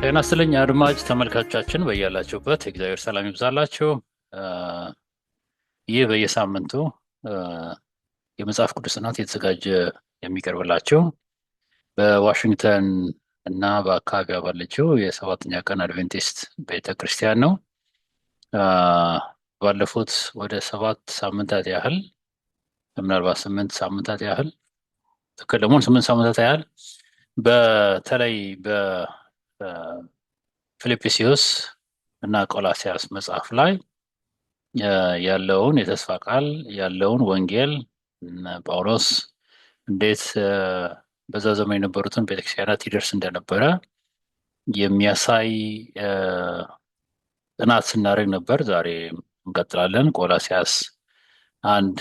ጤና ይስጥልኝ አድማጭ ተመልካቾቻችን በያላችሁበት የእግዚአብሔር ሰላም ይብዛላችሁ። ይህ በየሳምንቱ የመጽሐፍ ቅዱስ ጥናት የተዘጋጀ የሚቀርብላችሁ በዋሽንግተን እና በአካባቢዋ ባለችው የሰባተኛ ቀን አድቬንቲስት ቤተክርስቲያን ነው። ባለፉት ወደ 7 ሳምንታት ያህል ምናልባት 8 ሳምንታት ያህል ትክክል ደግሞ 8 ሳምንታት ያህል በተለይ ፊልጵስዩስ እና ቆላሲያስ መጽሐፍ ላይ ያለውን የተስፋ ቃል ያለውን ወንጌል ጳውሎስ እንዴት በዛ ዘመን የነበሩትን ቤተክርስቲያናት ይደርስ እንደነበረ የሚያሳይ ጥናት ስናደርግ ነበር። ዛሬ እንቀጥላለን። ቆላሲያስ 1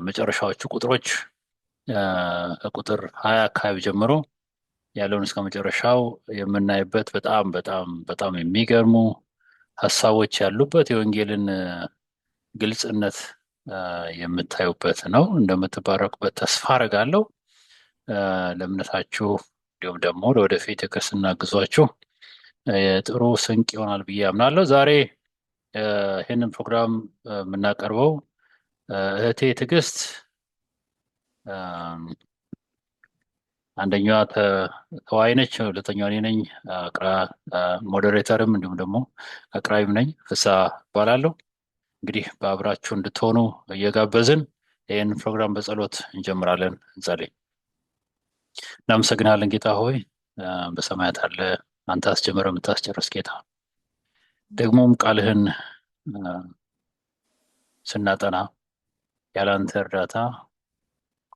መጨረሻዎቹ ቁጥሮች ከቁጥር 20 አካባቢ ጀምሮ ያለውን እስከ መጨረሻው የምናይበት በጣም በጣም በጣም የሚገርሙ ሀሳቦች ያሉበት የወንጌልን ግልጽነት የምታዩበት ነው። እንደምትባረኩበት ተስፋ አደርጋለሁ። ለእምነታችሁ እንዲሁም ደግሞ ለወደፊት የክርስትና ጉዟችሁ ጥሩ ስንቅ ይሆናል ብዬ አምናለሁ። ዛሬ ይህንን ፕሮግራም የምናቀርበው እህቴ ትዕግስት አንደኛዋ ተዋይ ነች፣ ሁለተኛዋ እኔ ነኝ። ሞዴሬተርም እንዲሁም ደግሞ አቅራቢም ነኝ። ፍሳ እባላለሁ። እንግዲህ በአብራችሁ እንድትሆኑ እየጋበዝን ይህን ፕሮግራም በጸሎት እንጀምራለን። እንጸልይ። እናመሰግናለን ጌታ ሆይ በሰማያት አለ አንተ አስጀምረህ የምታስጨርስ ጌታ፣ ደግሞም ቃልህን ስናጠና ያለ አንተ እርዳታ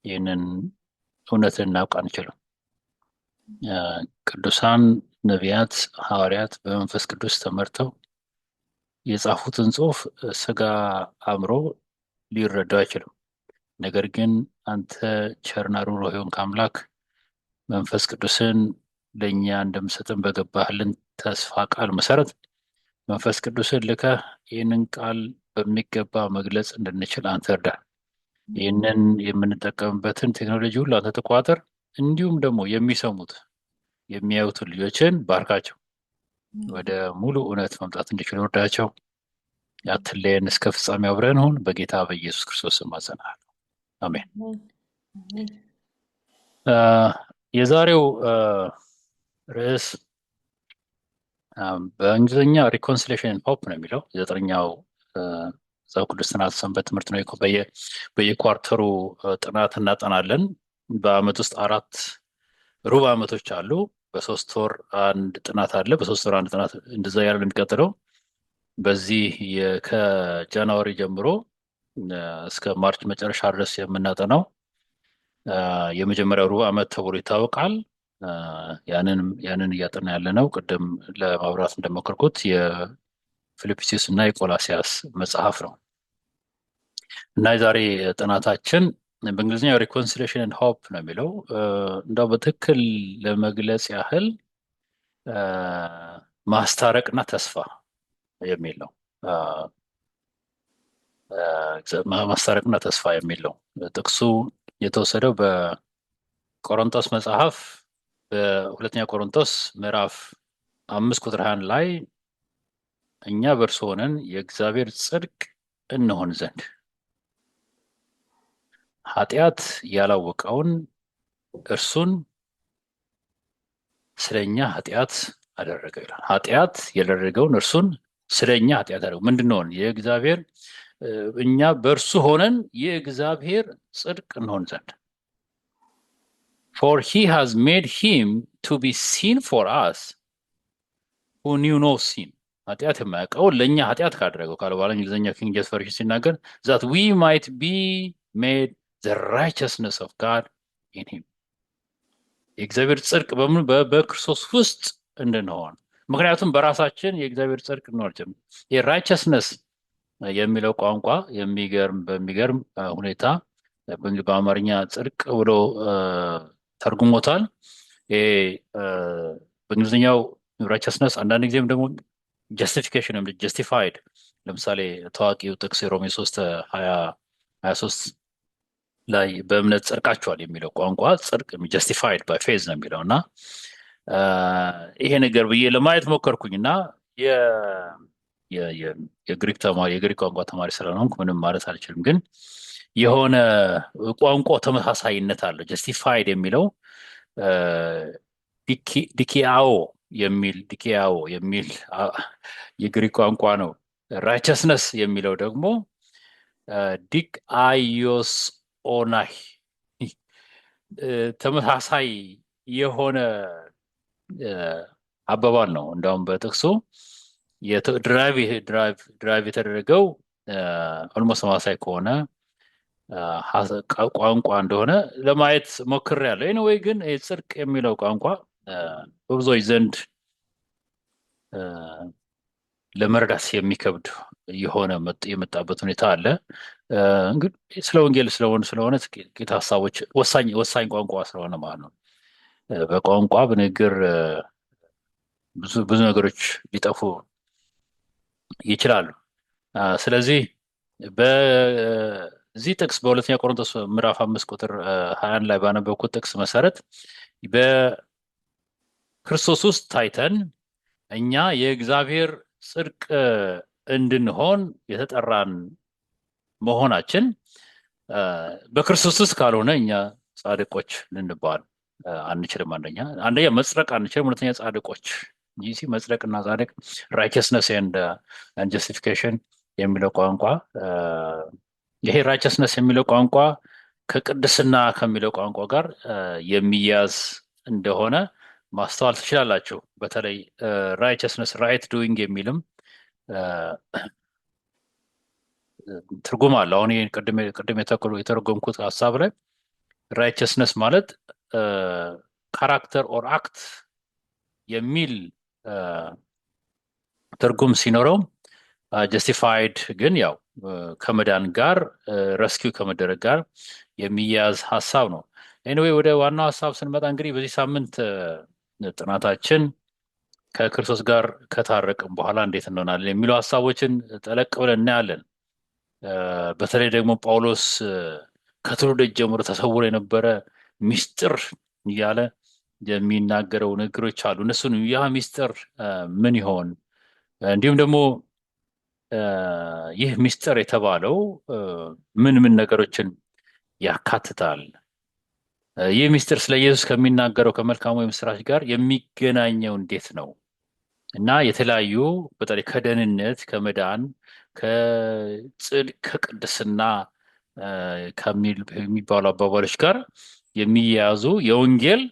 ይህንን እውነትን እናውቅ አንችልም። ቅዱሳን ነቢያት፣ ሐዋርያት በመንፈስ ቅዱስ ተመርተው የጻፉትን ጽሑፍ ስጋ አእምሮ ሊረዳው አይችልም። ነገር ግን አንተ ቸርና ሩህሩህ የሆንክ አምላክ መንፈስ ቅዱስን ለእኛ እንደምሰጥን በገባህልን ተስፋ ቃል መሰረት መንፈስ ቅዱስን ልከህ ይህንን ቃል በሚገባ መግለጽ እንድንችል አንተ እርዳን። ይህንን የምንጠቀምበትን ቴክኖሎጂ ሁሉ አንተ ተቆጣጠር። እንዲሁም ደግሞ የሚሰሙት የሚያዩትን ልጆችን ባርካቸው፣ ወደ ሙሉ እውነት መምጣት እንዲችሉ እርዳቸው። አትለየን፣ እስከ ፍጻሜ አብረን ሁን። በጌታ በኢየሱስ ክርስቶስ ስም እማጸናለሁ፣ አሜን። የዛሬው ርዕስ በእንግሊዝኛ ሪኮንሲሌሽን ኤንድ ሆፕ ነው የሚለው። የ9ኛው መጽሐፍ ቅዱስ ጥናት ሰንበት ትምህርት ነው። በየኳርተሩ ጥናት እናጠናለን። በአመት ውስጥ 4 ሩብ ዓመቶች አሉ። በ3 ወር አንድ ጥናት አለ። በ3 ወር አንድ ጥናት እንደዛ ያለ የሚቀጥለው በዚህ ከጃንዋሪ ጀምሮ እስከ ማርች መጨረሻ ድረስ የምናጠናው የመጀመሪያው ሩብ ዓመት ተብሎ ይታወቃል። ያንን እያጠና ያለ ነው። ቅድም ለማብራት እንደሞከርኩት የፊልጵስዩስ እና የቆላሲያስ መጽሐፍ ነው እና የዛሬ ጥናታችን በእንግሊዝኛው ሪኮንሲሌሽን ኤንድ ሆፕ ነው የሚለው። እንደው በትክክል ለመግለጽ ያህል ማስታረቅና ተስፋ የሚል ነው። ማስታረቅና ተስፋ የሚል ነው። ጥቅሱ የተወሰደው በቆሮንቶስ መጽሐፍ በሁለተኛ ቆሮንቶስ ምዕራፍ 5 ቁጥር 21 ላይ እኛ በእርሱ ሆነን የእግዚአብሔር ጽድቅ እንሆን ዘንድ ኃጢአት ያላወቀውን እርሱን ስለኛ ኃጢአት አደረገው ይላል። ኃጢአት ያደረገውን እርሱን ስለኛ ኃጢአት አደረገው። ምንድነው? የእግዚአብሔር እኛ በእርሱ ሆነን የእግዚአብሔር ጽድቅ እንሆን ዘንድ for he has made him to be sin for us who knew no sin ኃጢአት የማያውቀው ለእኛ ኃጢአት ካደረገው ካለ በኋላ እንግሊዝኛ ኪንግ ጄምስ ቨርዥን ሲናገር that we might be made the righteousness of God in him የእግዚአብሔር ጽድቅ በክርስቶስ ውስጥ እንድንሆን። ምክንያቱም በራሳችን የእግዚአብሔር ጽድቅ እንሆን የራይቸስነስ የሚለው ቋንቋ በሚገርም ሁኔታ በአማርኛ ጽድቅ ብሎ ተርጉሞታል። በእንግሊዝኛው ራይቸስነስ አንዳንድ ጊዜም ደግሞ ጀስቲፊኬሽን ወይም ጀስቲፋይድ። ለምሳሌ ታዋቂው ጥቅስ የሮሜ 3:23 ላይ በእምነት ጸድቃችኋል የሚለው ቋንቋ ጽድቅ ጀስቲፋይድ ባይ ፌዝ ነው የሚለው እና ይሄ ነገር ብዬ ለማየት ሞከርኩኝና የግሪክ ተማሪ የግሪክ ቋንቋ ተማሪ ስለሆንኩ ምንም ማለት አልችልም። ግን የሆነ ቋንቋ ተመሳሳይነት አለው። ጀስቲፋይድ የሚለው ዲኪያኦ የሚል የግሪክ ቋንቋ ነው። ራይቸስነስ የሚለው ደግሞ ዲክ አዮስ ኦናይ ተመሳሳይ የሆነ አባባል ነው። እንደውም በጥቅሱ ድራይቭ የተደረገው ኦልሞስት ተመሳሳይ ከሆነ ቋንቋ እንደሆነ ለማየት ሞክሬያለሁ። ኤኒዌይ ግን ጽድቅ የሚለው ቋንቋ በብዙዎች ዘንድ ለመረዳት የሚከብድ የሆነ የመጣበት ሁኔታ አለ። እንግዲህ ስለ ወንጌል ስለሆነ ጥቂት ሀሳቦች ወሳኝ ቋንቋ ስለሆነ ማለት ነው። በቋንቋ በንግግር ብዙ ነገሮች ሊጠፉ ይችላሉ። ስለዚህ በዚህ ጥቅስ በሁለተኛ ቆሮንቶስ ምዕራፍ 5 ቁጥር 21 ላይ ባነበብኩት ጥቅስ መሰረት በክርስቶስ ውስጥ ታይተን እኛ የእግዚአብሔር ጽድቅ እንድንሆን የተጠራን መሆናችን በክርስቶስ ውስጥ ካልሆነ እኛ ጻድቆች ልንባል አንችልም። አንደኛ መጽደቅ አንችልም። ሁለተኛ ጻድቆች ይህ መጽደቅና ጻድቅ ራይቸስነስ ኤንድ ጀስቲፊኬሽን የሚለው ቋንቋ ይሄ ራይቸስነስ የሚለው ቋንቋ ከቅድስና ከሚለው ቋንቋ ጋር የሚያዝ እንደሆነ ማስተዋል ትችላላችሁ። በተለይ ራይቸስነስ ራይት ዱዊንግ የሚልም ትርጉም አለ። አሁን ይሄን ቅድም የተረጎምኩት ሀሳብ ላይ ራይቸስነስ ማለት ካራክተር ኦር አክት የሚል ትርጉም ሲኖረው ጀስቲፋይድ ግን ያው ከመዳን ጋር ረስኪው ከመደረግ ጋር የሚያዝ ሀሳብ ነው። ኤኒዌይ ወደ ዋናው ሀሳብ ስንመጣ እንግዲህ በዚህ ሳምንት ጥናታችን ከክርስቶስ ጋር ከታረቅም በኋላ እንዴት እንሆናለን የሚሉ ሀሳቦችን ጠለቅ ብለን እናያለን። በተለይ ደግሞ ጳውሎስ ከትውልድ ጀምሮ ተሰውሮ የነበረ ሚስጥር እያለ የሚናገረው ንግግሮች አሉ። እነሱን ያ ሚስጥር ምን ይሆን? እንዲሁም ደግሞ ይህ ሚስጥር የተባለው ምን ነገሮችን ያካትታል? ይህ ሚስጥር ስለ ኢየሱስ ከሚናገረው ከመልካሙ የምስራች ጋር የሚገናኘው እንዴት ነው? እና የተለያዩ በተለይ ከደህንነት ከመዳን ከጽድቅ ከቅድስና ከሚባሉ አባባሎች ጋር የሚያያዙ የወንጌል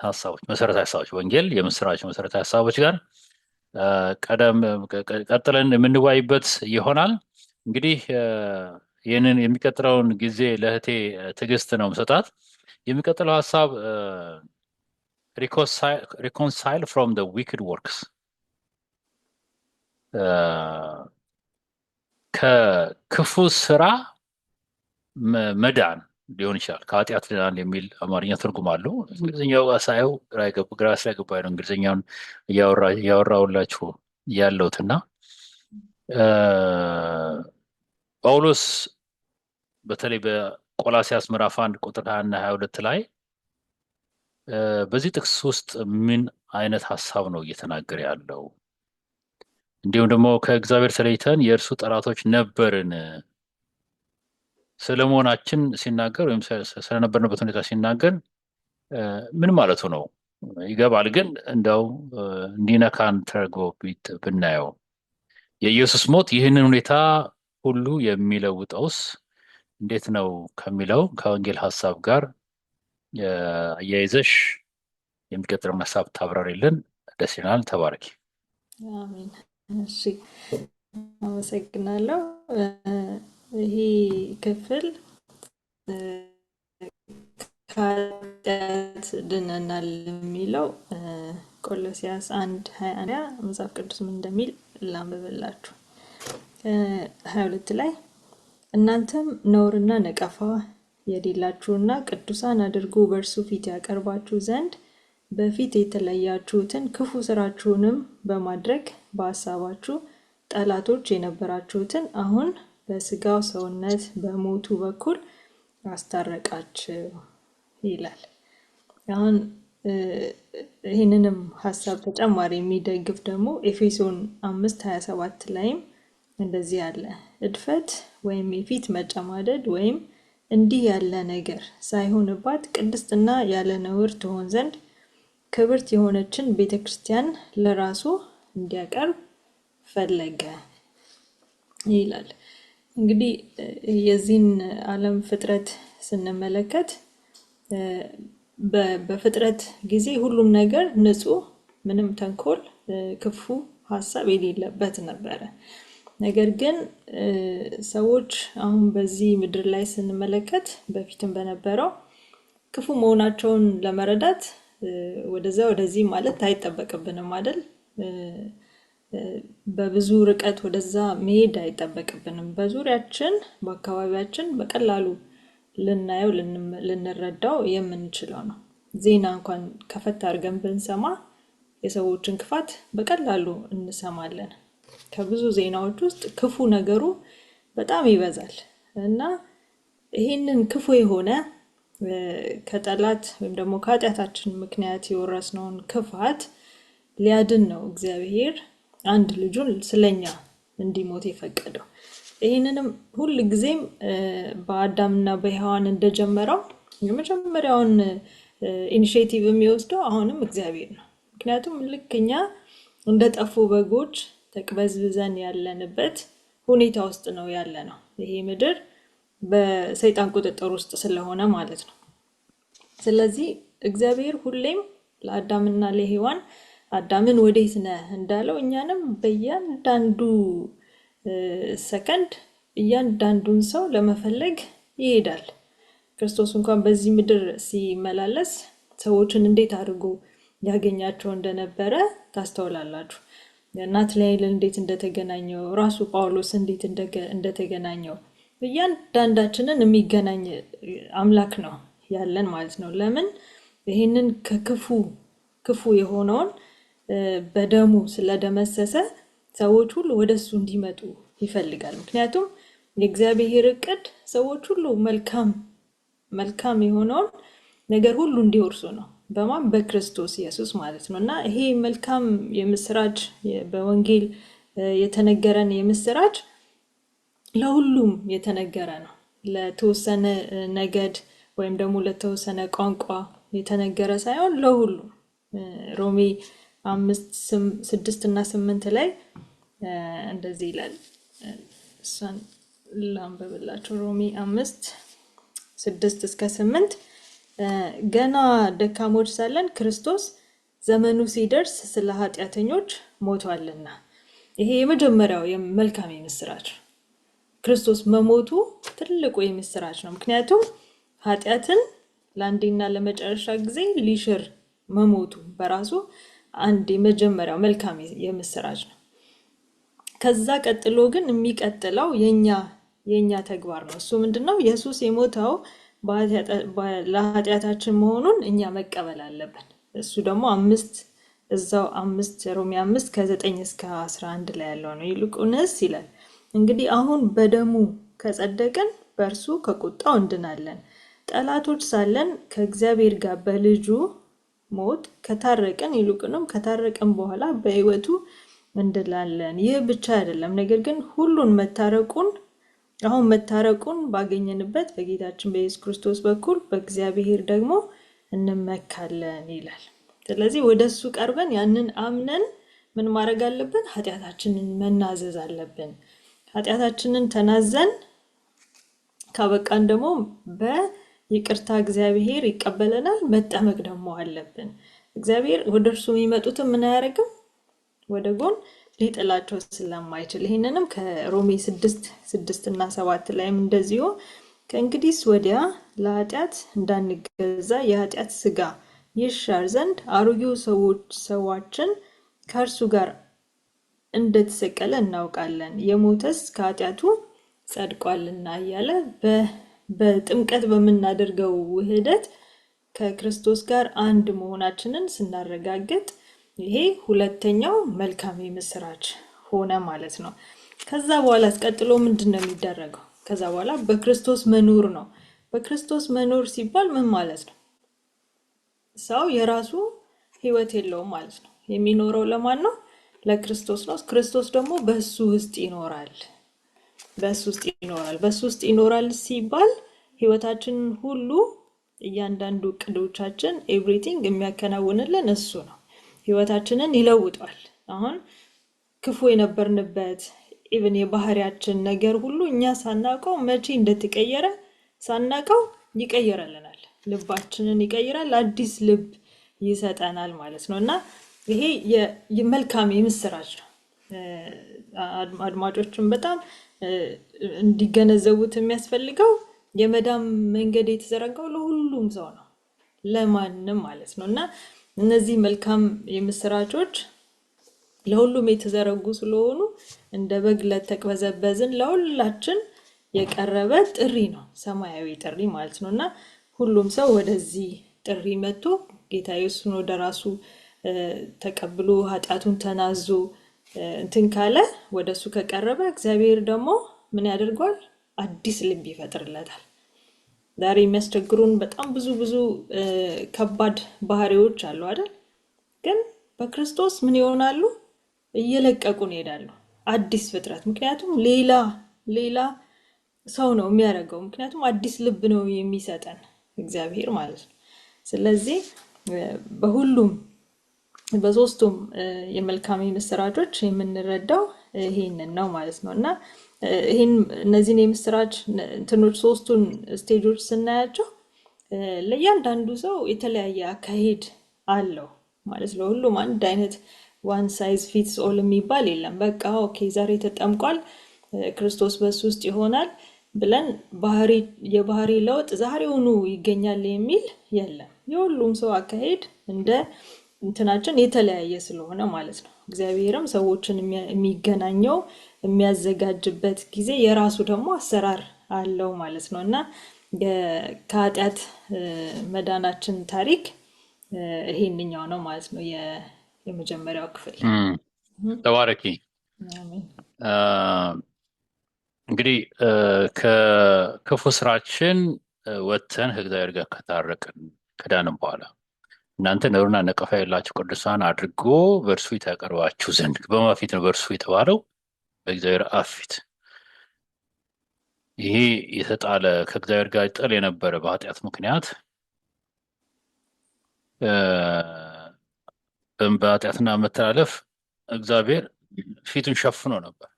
ሀሳቦች መሰረታዊ ሀሳቦች ወንጌል የምስራች መሰረታዊ ሀሳቦች ጋር ቀጥለን የምንወያይበት ይሆናል። እንግዲህ ይህንን የሚቀጥለውን ጊዜ ለእህቴ ትዕግስት ነው የምሰጣት። የሚቀጥለው ሀሳብ reconcile from the wicked works ከክፉ ስራ መዳን ሊሆን ይችላል። ከኃጢአት ድናን የሚል አማርኛ ትርጉም አለው። እንግሊዝኛው ሳየው ግራ ስለገባኝ ነው እንግሊዝኛውን እያወራሁላችሁ ያለሁትና ጳውሎስ በተለይ በቆላሲያስ ምዕራፍ 1 ቁጥር 20 እና 22 ላይ በዚህ ጥቅስ ውስጥ ምን አይነት ሀሳብ ነው እየተናገረ ያለው? እንዲሁም ደግሞ ከእግዚአብሔር ተለይተን የእርሱ ጠላቶች ነበርን ስለመሆናችን ሲናገር ወይም ስለነበርንበት ሁኔታ ሲናገር ምን ማለቱ ነው? ይገባል። ግን እንደው እንዲነካን ተደርጎ ብናየው የኢየሱስ ሞት ይህንን ሁኔታ ሁሉ የሚለውጠውስ እንዴት ነው ከሚለው ከወንጌል ሀሳብ ጋር አያይዘሽ የሚቀጥለውን ሀሳብ ታብራሪልን ደስ ይላል። ተባረኪ። አሜን። እሺ፣ አመሰግናለሁ። ይሄ ክፍል ከኃጢአት ድነናል የሚለው ቆሎሲያስ 1:21 መጽሐፍ ቅዱስ ምን እንደሚል ላንብብላችሁ። 22 ላይ እናንተም ነውርና ነቀፋ የሌላችሁና ቅዱሳን አድርጎ በእርሱ ፊት ያቀርባችሁ ዘንድ በፊት የተለያችሁትን ክፉ ስራችሁንም በማድረግ በሐሳባችሁ ጠላቶች የነበራችሁትን አሁን በስጋው ሰውነት በሞቱ በኩል አስታረቃችሁ ይላል። አሁን ይህንንም ሐሳብ ተጨማሪ የሚደግፍ ደግሞ ኤፌሶን 5:27 ላይም እንደዚህ አለ። እድፈት ወይም የፊት መጨማደድ ወይም እንዲህ ያለ ነገር ሳይሆንባት ቅድስትና ያለ ነውር ትሆን ዘንድ ክብርት የሆነችን ቤተክርስቲያን ለራሱ እንዲያቀርብ ፈለገ ይላል። እንግዲህ የዚህን ዓለም ፍጥረት ስንመለከት በፍጥረት ጊዜ ሁሉም ነገር ንጹህ፣ ምንም ተንኮል፣ ክፉ ሐሳብ የሌለበት ነበረ። ነገር ግን ሰዎች አሁን በዚህ ምድር ላይ ስንመለከት በፊትም በነበረው ክፉ መሆናቸውን ለመረዳት ወደዛ ወደዚህ ማለት አይጠበቅብንም አይደል? በብዙ ርቀት ወደዛ መሄድ አይጠበቅብንም። በዙሪያችን በአካባቢያችን በቀላሉ ልናየው ልንረዳው የምንችለው ነው። ዜና እንኳን ከፈት አድርገን ብንሰማ የሰዎችን ክፋት በቀላሉ እንሰማለን። ከብዙ ዜናዎች ውስጥ ክፉ ነገሩ በጣም ይበዛል እና ይህንን ክፉ የሆነ ከጠላት ወይም ደግሞ ከኃጢአታችን ምክንያት የወረስነውን ክፋት ሊያድን ነው እግዚአብሔር አንድ ልጁን ስለኛ እንዲሞት የፈቀደው። ይህንንም ሁል ጊዜም በአዳምና በሔዋን እንደጀመረው የመጀመሪያውን ኢኒሼቲቭ የሚወስደው አሁንም እግዚአብሔር ነው። ምክንያቱም ልክኛ እንደጠፉ በጎች ተቅበዝብዘን ያለንበት ሁኔታ ውስጥ ነው ያለነው። ይሄ ምድር በሰይጣን ቁጥጥር ውስጥ ስለሆነ ማለት ነው። ስለዚህ እግዚአብሔር ሁሌም ለአዳምና ለሔዋን አዳምን ወዴት ነህ እንዳለው እኛንም በእያንዳንዱ ሰከንድ እያንዳንዱን ሰው ለመፈለግ ይሄዳል። ክርስቶስ እንኳን በዚህ ምድር ሲመላለስ ሰዎችን እንዴት አድርጎ ያገኛቸው እንደነበረ ታስተውላላችሁ። ናትናኤል እንዴት እንደተገናኘው፣ ራሱ ጳውሎስ እንዴት እንደተገናኘው እያንዳንዳችንን የሚገናኝ አምላክ ነው ያለን ማለት ነው። ለምን? ይህንን ክፉ የሆነውን በደሙ ስለደመሰሰ ሰዎች ሁሉ ወደሱ እንዲመጡ ይፈልጋል። ምክንያቱም የእግዚአብሔር እቅድ ሰዎች ሁሉ መልካም የሆነውን ነገር ሁሉ እንዲወርሱ ነው። በማን? በክርስቶስ ኢየሱስ ማለት ነው። እና ይሄ መልካም የምስራች በወንጌል የተነገረን የምስራች ለሁሉም የተነገረ ነው። ለተወሰነ ነገድ ወይም ደግሞ ለተወሰነ ቋንቋ የተነገረ ሳይሆን ለሁሉም። ሮሜ 5:6-8 ላይ እንደዚህ ይላል። እሷን ላንብብላችሁ። ሮሜ 5:6-8 ገና ደካሞች ሳለን ክርስቶስ ዘመኑ ሲደርስ ስለ ኃጢአተኞች ሞቷልና። ይሄ የመጀመሪያው መልካም የምስራች ክርስቶስ መሞቱ ትልቁ የምስራች ነው። ምክንያቱም ኃጢአትን ለአንዴና ለመጨረሻ ጊዜ ሊሽር መሞቱ በራሱ አንድ የመጀመሪያው መልካም የምስራች ነው። ከዛ ቀጥሎ ግን የሚቀጥለው የኛ ተግባር ነው። እሱ ምንድነው? ኢየሱስ የሞተው ለኃጢአታችን መሆኑን እኛ መቀበል አለብን። እሱ ደግሞ ሮሜ 5:9-11 ላይ ያለው ነው። ይልቁንስ ይላል እንግዲህ አሁን በደሙ ከጸደቅን በእርሱ ከቁጣው እንድናለን። ጠላቶች ሳለን ከእግዚአብሔር ጋር በልጁ ሞት ከታረቅን፣ ይልቁንም ከታረቅን በኋላ በሕይወቱ እንድላለን። ይህ ብቻ አይደለም፣ ነገር ግን ሁሉን መታረቁን ባገኘንበት በጌታችን በኢየሱስ ክርስቶስ በኩል በእግዚአብሔር ደግሞ እንመካለን ይላል። ስለዚህ ወደሱ ቀርበን ያንን አምነን ምን ማድረግ አለብን? ኃጢአታችንን መናዘዝ አለብን። ኃጢአታችንን ተናዘን ካበቃን ደግሞ በይቅርታ እግዚአብሔር ይቀበለናል። መጠመቅ ደግሞ አለብን። እግዚአብሔር ወደ እርሱ የሚመጡትን ምን አያደርግም? ወደ ጎን ሊጥላቸው ስለማይችል። ይህንንም ከሮሜ 6:6-7 ላይም እንደዚሁ ከእንግዲህስ ወዲያ ለኃጢአት እንዳንገዛ የኃጢአት ስጋ ይሻር ዘንድ አሮጌው ሰዋችን ከእርሱ ጋር እንደተሰቀለ እናውቃለን፣ የሞተስ ከኃጢአቱ ጸድቋልና እያለ በጥምቀት በምናደርገው ውህደት ከክርስቶስ ጋር አንድ መሆናችንን ስናረጋግጥ ይሄ ሁለተኛው መልካም የምስራች ሆነ ማለት ነው። ከዛ በኋላ ቀጥሎ ምንድን ነው የሚደረገው? ከዛ በኋላ በክርስቶስ መኖር ነው። በክርስቶስ መኖር ሲባል ምን ማለት ነው? ሰው የራሱ ህይወት የለውም ማለት ነው። የሚኖረው ለማን ነው? ለክርስቶስ ነው። ክርስቶስ ደግሞ በሱ ውስጥ ይኖራል። በሱ ውስጥ ይኖራል። በሱ ውስጥ ይኖራል ሲባል ህይወታችንን ሁሉ እያንዳንዱ እቅዶቻችን ኤቭሪቲንግ የሚያከናውንልን እሱ ነው። ህይወታችንን ይለውጧል። አሁን ክፉ የነበርንበት ኢቭን የባህሪያችን ነገር ሁሉ እኛ ሳናውቀው መቼ እንደተቀየረ ሳናውቀው ይቀየረልናል። ልባችንን ይቀይራል፣ አዲስ ልብ ይሰጠናል ማለት ነው። እና ይሄ መልካም የምስራች ነው። አድማጮችን በጣም እንዲገነዘቡት የሚያስፈልገው የመዳን መንገድ የተዘረጋው ለሁሉም ሰው ነው፣ ለማንም ማለት ነው። እና እነዚህ መልካም የምስራቾች ለሁሉም የተዘረጉ ስለሆኑ እንደ በግ ለተቅበዘበዝን ለሁላችን የቀረበ ጥሪ ነው፣ ሰማያዊ ጥሪ ማለት ነው። እና ሁሉም ሰው ወደዚህ ጥሪ መጥቶ ጌታ ኢየሱስን ወደ ራሱ ተቀብሎ ኃጢአቱን ተናዞ እንትን ካለ ወደሱ ከቀረበ እግዚአብሔር ደግሞ ምን ያደርገዋል? አዲስ ልብ ይፈጥርለታል። ዛሬ የሚያስቸግሩን በጣም ብዙ ከባድ ባህሪዎች አሉ አይደል? ግን በክርስቶስ ምን ይሆናሉ? እየለቀቁን ይሄዳሉ። አዲስ ፍጥረት። ምክንያቱም ሌላ ሰው ነው የሚያደርገው። ምክንያቱም አዲስ ልብ ነው የሚሰጠን እግዚአብሔር ማለት ነው። ስለዚህ በሁሉም በሶስቱም የመልካም የምስራቾች የምንረዳው ይሄንን ነው ማለት ነው። እና እነዚህን የምስራች እንትኖች ሶስቱን ስቴጆች ስናያቸው ለእያንዳንዱ ሰው የተለያየ አካሄድ አለው ማለት ነው። ሁሉም አንድ አይነት ዋን ሳይዝ ፊትስ ኦል የሚባል የለም። በቃ ኦኬ ዛሬ ተጠምቋል ክርስቶስ በሱ ውስጥ ይሆናል ብለን የባህሪ ለውጥ ዛሬውኑ ይገኛል የሚል የለም። የሁሉም ሰው አካሄድ እንደ እንትናችን የተለያየ ስለሆነ ማለት ነው። እግዚአብሔርም ሰዎችን የሚገናኘው የሚያዘጋጅበት ጊዜ የራሱ ደግሞ አሰራር አለው ማለት ነው። እና ከኃጢአት መዳናችን ታሪክ ይሄንኛው ነው ማለት ነው። የመጀመሪያው ክፍል ተባረኪ። እንግዲህ ከክፉ ስራችን ወጥተን ከእግዚአብሔር ጋር ከታረቅን ከዳንም በኋላ እናንተ ነውርና ነቀፋ የሌላችሁ ቅዱሳን አድርጎ በእርሱ ፊት ያቀርባችሁ ዘንድ በማን ፊት ነው በእርሱ የተባለው? በእግዚአብሔር አብ ፊት። ይሄ የተጣለ ከእግዚአብሔር ጋር ጥል የነበረ በኃጢአት ምክንያት በኃጢአትና መተላለፍ እግዚአብሔር ፊቱን ሸፍኖ ነበር።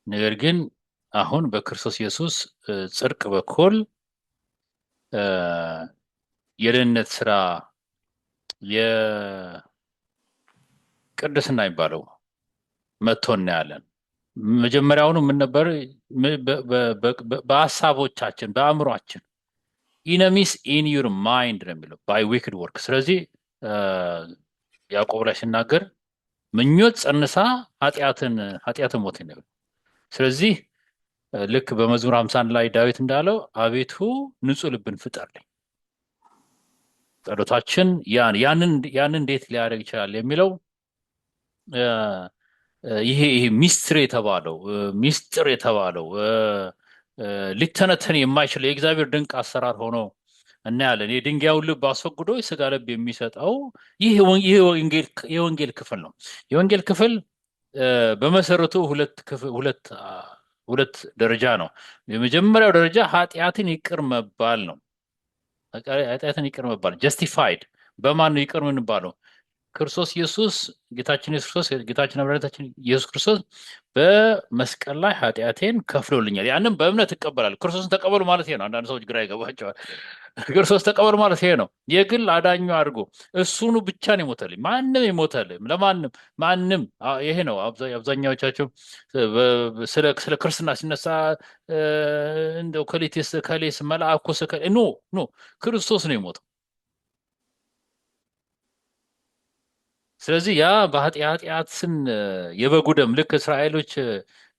ነገር ግን አሁን በክርስቶስ ኢየሱስ ጽድቅ በኩል የደህንነት ስራ የቅድስና የሚባለው መጥቶ እናያለን። መጀመሪያውኑ ምን ነበር? በሀሳቦቻችን በአእምሯችን ኢነሚስ ኢን ዩር ማይንድ ነው የሚለው ባይ ዊክድ ወርክ። ስለዚህ ያዕቆብ ላይ ሲናገር ምኞት ጸንሳ ኃጢአትን ሞት ነው። ስለዚህ ልክ በመዝሙር 51 ላይ ዳዊት እንዳለው አቤቱ ንጹህ ልብን ፍጠርልኝ። ጸሎታችን ያንን እንዴት ሊያደርግ ይችላል የሚለው ይሄ ሚስጥር የተባለው ሊተነተን የማይችል የእግዚአብሔር ድንቅ አሰራር ሆኖ እናያለን። የድንጋዩን ልብ አስወግዶ የስጋ ልብ የሚሰጠው ይህ የወንጌል ክፍል ነው። የወንጌል ክፍል በመሰረቱ ሁለት ደረጃ ነው። የመጀመሪያው ደረጃ ኃጢአትን ይቅር መባል ነው። ኃጢአትን ይቅር መባል ጀስቲፋይድ። በማን ነው ይቅር የምንባለው? ክርስቶስ ኢየሱስ ጌታችን መድኃኒታችን ኢየሱስ ክርስቶስ በመስቀል ላይ ኃጢአቴን ከፍሎልኛል። ያንን በእምነት እቀበላለሁ። ክርስቶስን ተቀበሉ ማለት ይሄ ነው። አንዳንድ ሰዎች ግራ ይገባቸዋል። ክርስቶስ ተቀበሉ ማለት ይሄ ነው። የግል አዳኙ አድርጎ እሱኑ ብቻ ነው የሞተልኝ። ማንም የሞተልኝ ማንም ይሄ ነው። አብዛኛዎቻቸው ስለ ክርስትና ሲነሳ እንደው ከሌስ መልአኩስ ኖ ክርስቶስ ነው የሞተው። ስለዚህ ያ በኃጢአትን የበጉ ደም ልክ እስራኤሎች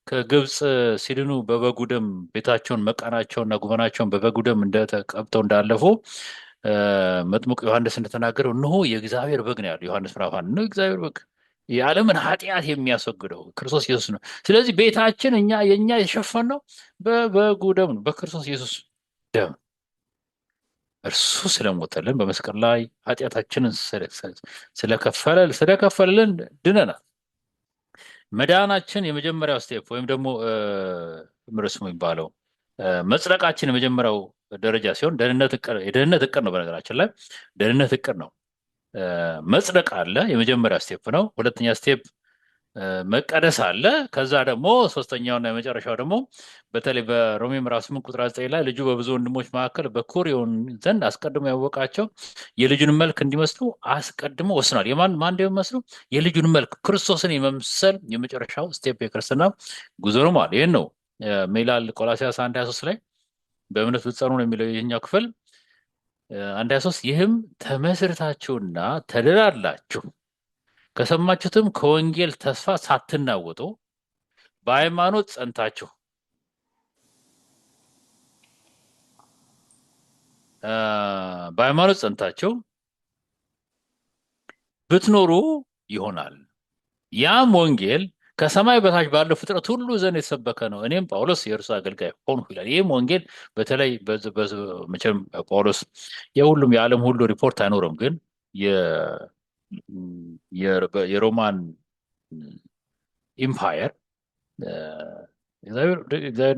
ከግብፅ ሲድኑ በበጉ ደም ቤታቸውን መቃናቸውና ጉበናቸውን በበጉ ደም እንደተቀብተው እንዳለፉ መጥምቁ ዮሐንስ እንደተናገረው እነሆ የእግዚአብሔር በግ ነው ያለው። ዮሐንስ ምዕራፍ 1 ነው እግዚአብሔር በግ የዓለምን ኃጢአት የሚያስወግደው ክርስቶስ ኢየሱስ ነው። ስለዚህ ቤታችን የኛ የሸፈነው በበጉ ደም ነው፣ በክርስቶስ ኢየሱስ ደም። እርሱ ስለሞተልን በመስቀል ላይ ኃጢአታችንን ስለከፈለልን ድነናል። መዳናችን የመጀመሪያው ስቴፕ ወይም ደግሞ ምርስ የሚባለው መጽደቃችን የመጀመሪያው ደረጃ ሲሆን የደህንነት እቅድ ነው። በነገራችን ላይ ደህንነት እቅድ ነው። መጽደቅ አለ፣ የመጀመሪያ ስቴፕ ነው። ሁለተኛ ስቴፕ መቀደስ አለ። ከዛ ደግሞ ሶስተኛውና የመጨረሻው ደግሞ በተለይ በሮሜ ምዕራፍ 8 ቁጥር 9 ላይ ልጁ በብዙ ወንድሞች መካከል በኩር ይሆን ዘንድ አስቀድሞ ያወቃቸው የልጁን መልክ እንዲመስሉ አስቀድሞ ወስኗል። ማን እንደሚመስሉ? የልጁን መልክ ክርስቶስን የመምሰል የመጨረሻው ስቴፕ የክርስትና ጉዞ ነው ማለት ይህን ነው ሜላል ቆላሲያስ 1:23 ላይ በእምነት ብትጸኑ ነው የሚለው ይህኛው ክፍል 1:23 ይህም ተመስርታችሁና ተደላላችሁ ከሰማችሁትም ከወንጌል ተስፋ ሳትናወጡ በሃይማኖት ጸንታችሁ ብትኖሩ ይሆናል። ያም ወንጌል ከሰማይ በታች ባለው ፍጥረት ሁሉ ዘንድ የተሰበከ ነው፣ እኔም ጳውሎስ የእርሱ አገልጋይ ሆንሁ ይላል። ይህም ወንጌል በተለይ መቼም ጳውሎስ የሁሉም የዓለም ሁሉ ሪፖርት አይኖርም፣ ግን የሮማን ኢምፓየር እግዚአብሔር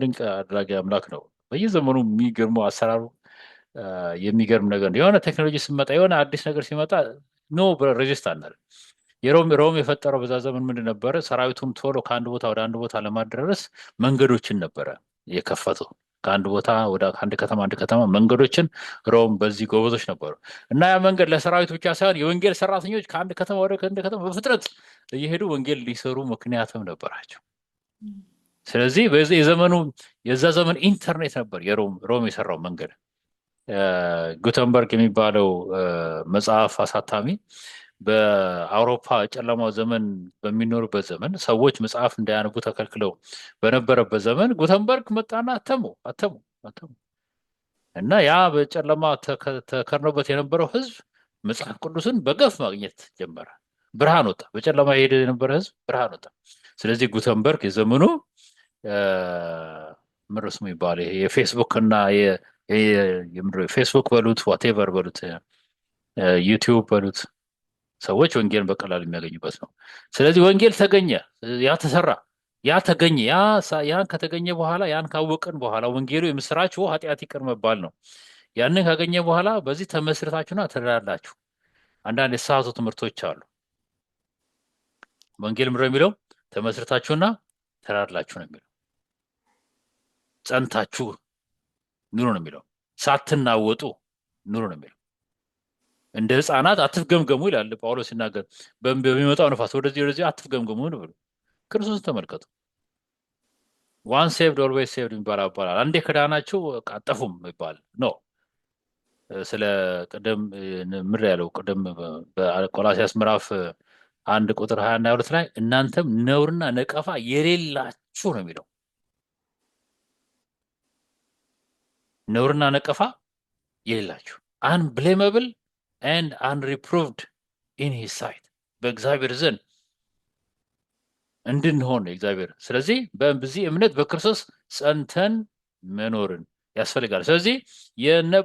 ድንቅ አድራጊ አምላክ ነው። በየዘመኑ የሚገርመው አሰራሩ የሚገርም ነገር ነው። የሆነ ቴክኖሎጂ ሲመጣ የሆነ አዲስ ነገር ሲመጣ ኖ ሬዚስት አናል። ሮም የፈጠረው በዛ ዘመን ምንድን ነበረ? ሰራዊቱን ቶሎ ከአንድ ቦታ ወደ አንድ ቦታ ለማድረስ መንገዶችን ነበረ የከፈተው። ከአንድ ቦታ ወደ አንድ ከተማ መንገዶችን ሮም በዚህ ጎበዞች ነበሩ። እና ያ መንገድ ለሰራዊት ብቻ ሳይሆን የወንጌል ሰራተኞች ከአንድ ከተማ ወደ አንድ ከተማ በፍጥነት እየሄዱ ወንጌል ሊሰሩ ምክንያትም ነበራቸው። ስለዚህ የዛ ዘመን ኢንተርኔት ነበር ሮም የሰራው መንገድ። ጉተንበርግ የሚባለው መጽሐፍ አሳታሚ በአውሮፓ ጨለማው ዘመን በሚኖርበት ዘመን ሰዎች መጽሐፍ እንዳያነቡ ተከልክለው በነበረበት ዘመን ጉተንበርግ መጣና አተሙ እና ያ በጨለማ ተከርኖበት የነበረው ሕዝብ መጽሐፍ ቅዱስን በገፍ ማግኘት ጀመረ። ብርሃን ወጣ። በጨለማ የሄደ የነበረ ሕዝብ ብርሃን ወጣ። ስለዚህ ጉተንበርግ የዘመኑ ምርስ የሚባል የፌስቡክ እና ፌስቡክ በሉት ዋቴቨር በሉት ዩቲዩብ በሉት ሰዎች ወንጌልን በቀላሉ የሚያገኙበት ነው። ስለዚህ ወንጌል ተገኘ፣ ያ ተገኘ። ያን ከተገኘ በኋላ ያን ካወቅን በኋላ ወንጌሉ የምስራች ኃጢአት ይቅር መባል ነው። ያንን ካገኘ በኋላ በዚህ ተመስርታችሁና ትድናላችሁ። አንዳንድ የተሳሳቱ ትምህርቶች አሉ። ወንጌል ምንድን ነው የሚለው? ተመስርታችሁና ትድናላችሁ ነው የሚለው። ጸንታችሁ ኑሩ ነው የሚለው። ሳትናወጡ ኑሩ ነው የሚለው። እንደ ሕፃናት አትፍገምገሙ ይላል ጳውሎስ ሲናገር። በሚመጣው ነፋስ ወደዚህ አትፍገምገሙ ነው ብሎ ክርስቶስን ተመልከቱ። ዋን ሴቭድ ኦልዌይስ ሴቭድ የሚባል አባባል። አንዴ ከዳናችሁ አጠፉም ይባል ነው። ስለ ቅድም ምር ያለው ቅድም በቆላሲያስ ምዕራፍ 1 ቁጥር 20 እና 22 ላይ እናንተም ነውርና ነቀፋ የሌላችሁ ነው የሚለው። ነውርና ነቀፋ የሌላችሁ unblameable and unreproved in his sight በእግዚአብሔር ዘንድ እንድንሆን እግዚአብሔር። ስለዚህ በዚህ እምነት በክርስቶስ ጸንተን መኖርን ያስፈልጋል። ስለዚህ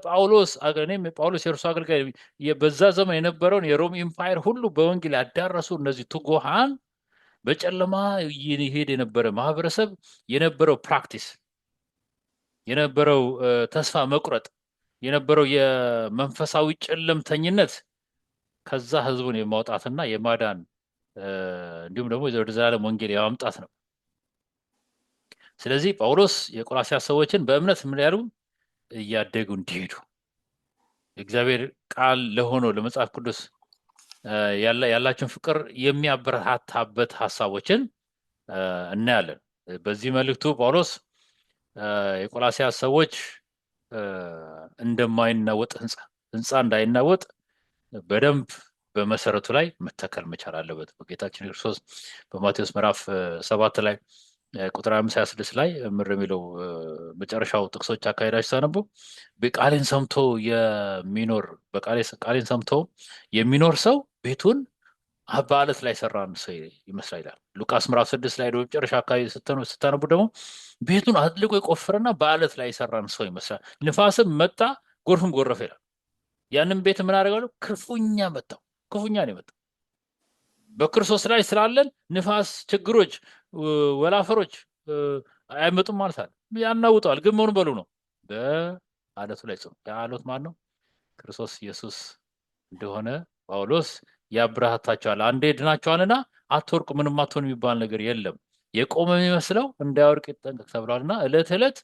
ጳውሎስ የእርሱ አገልጋይ በዛ ዘመን የነበረውን የሮም ኢምፓየር ሁሉ በወንጌል ያዳረሱ እነዚህ ትጉሃን በጨለማ ይሄድ የነበረ ማህበረሰብ የነበረው ፕራክቲስ የነበረው ተስፋ መቁረጥ የነበረው የመንፈሳዊ ጨለምተኝነት ከዛ ህዝቡን የማውጣትና የማዳን እንዲሁም ደግሞ ወደ ዘላለም ወንጌል የማምጣት ነው። ስለዚህ ጳውሎስ የቆላሲያስ ሰዎችን በእምነት ምን ያሉ እያደጉ እንዲሄዱ እግዚአብሔር ቃል ለሆነው ለመጽሐፍ ቅዱስ ያላቸውን ፍቅር የሚያበረታታበት ሀሳቦችን እናያለን። በዚህ መልእክቱ ጳውሎስ የቆላሲያስ ሰዎች እንደማይናወጥ ህንፃ እንዳይናወጥ በደንብ በመሰረቱ ላይ መተከል መቻል አለበት። በጌታችን ክርስቶስ በማቴዎስ ምዕራፍ 7 ላይ ቁጥር 5-26 ላይ ምር የሚለው መጨረሻው ጥቅሶች አካሄዳችሁ ሳነቡ ቃሌን ሰምቶ የሚኖር ሰው ቤቱን በአለት ላይ ሰራን ሰው ይመስላል ይላል። ሉቃስ ምዕራፍ 6 ላይ መጨረሻ አካባቢ ስታነቡ ደግሞ ቤቱን አጥልቆ የቆፈረና በአለት ላይ የሰራን ሰው ይመስላል። ንፋስም መጣ ጎርፍም ጎረፈ ይላል። ያንን ቤት ምን አደረጋሉ? ክፉኛ መታው። ክፉኛ ነው የመታው። በክርስቶስ ላይ ስላለን ንፋስ፣ ችግሮች፣ ወላፈሮች አይመጡም ማለት አለ። ያናውጠዋል። ግን መሆኑ በሉ ነው በአለቱ ላይ ጽኑ። ያ አለት ማን ነው? ክርስቶስ ኢየሱስ እንደሆነ ጳውሎስ ያብራታቸዋል። አንዴ ድናቸዋልና አትወርቁ፣ ምንም አትሆን የሚባል ነገር የለም። የቆመ የሚመስለው እንዳያወርቅ ይጠንቀቅ ተብሏልና ዕለት ዕለት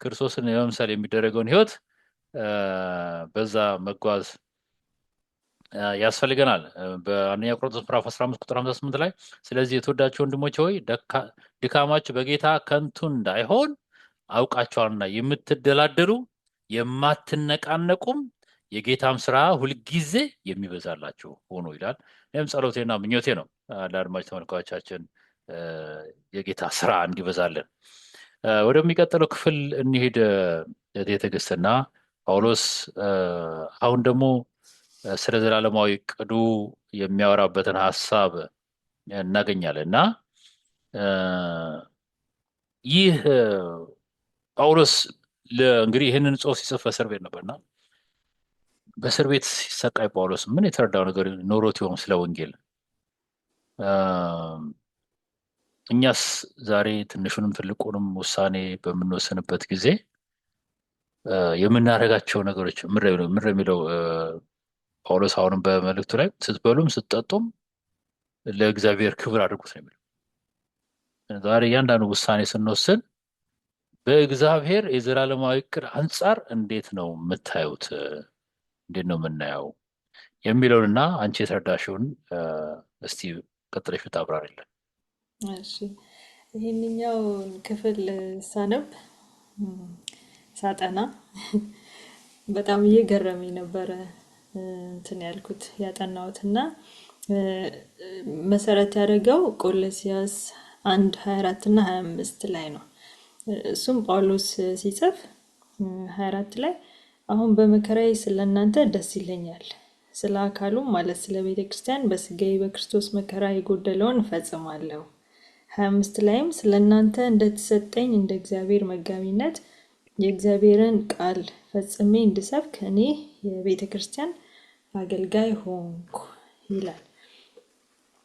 ክርስቶስን የመምሰል የሚደረገውን ህይወት በዛ መጓዝ ያስፈልገናል። በአንደኛ ቆሮንቶስ ምዕራፍ 15 ቁጥር 58 ላይ ስለዚህ የተወዳችሁ ወንድሞች ሆይ ድካማችሁ በጌታ ከንቱ እንዳይሆን አውቃችኋልና የምትደላደሉ የማትነቃነቁም የጌታም ስራ ሁልጊዜ የሚበዛላችሁ ሆኖ ይላል። ይህም ጸሎቴና ምኞቴ ነው ለአድማጭ ተመልካቾቻችን የጌታ ስራ እንዲበዛልን። ወደሚቀጥለው ክፍል እንሂድ። የትዕግስትና ጳውሎስ አሁን ደግሞ ስለ ዘላለማዊ ዕቅዱ የሚያወራበትን ሀሳብ እናገኛለን እና ይህ ጳውሎስ እንግዲህ ይህንን ጽሑፍ ሲጽፍ በእስር ቤት ነበርና በእስር ቤት ሲሰቃይ ጳውሎስ ምን የተረዳው ነገር ኖሮት ይሆን ስለ ወንጌል? እኛስ ዛሬ ትንሹንም ትልቁንም ውሳኔ በምንወስንበት ጊዜ የምናደርጋቸው ነገሮች ምር የሚለው ጳውሎስ አሁንም በመልእክቱ ላይ ስትበሉም ስትጠጡም ለእግዚአብሔር ክብር አድርጉት ነው የሚለው። ዛሬ እያንዳንዱ ውሳኔ ስንወስን በእግዚአብሔር የዘላለማዊ ዕቅድ አንጻር እንዴት ነው የምታዩት? እንዴት ነው የምናየው የሚለውንና አንቺ የተረዳሽውን እስቲ ቀጥለሽ ብታብራሪልን። እሺ፣ ይህንኛው ክፍል ሳነብ ሳጠና በጣም እየገረመኝ ነበረ እንትን ያልኩት ያጠናሁትና መሰረት ያደረገው ቆሎስይስ 1:24 እና 25 ላይ ነው። እሱም ጳውሎስ ሲጽፍ 24 ላይ አሁን በመከራዬ ስለእናንተ ደስ ይለኛል፣ ስለ አካሉም ማለት ስለ ቤተክርስቲያን በስጋዬ በክርስቶስ መከራ የጎደለውን እፈጽማለሁ። 25 ላይም ስለእናንተ እንደተሰጠኝ እንደ እግዚአብሔር መጋቢነት የእግዚአብሔርን ቃል ፈጽሜ እንድሰብክ እኔ የቤተክርስቲያን አገልጋይ ሆንኩ ይላል።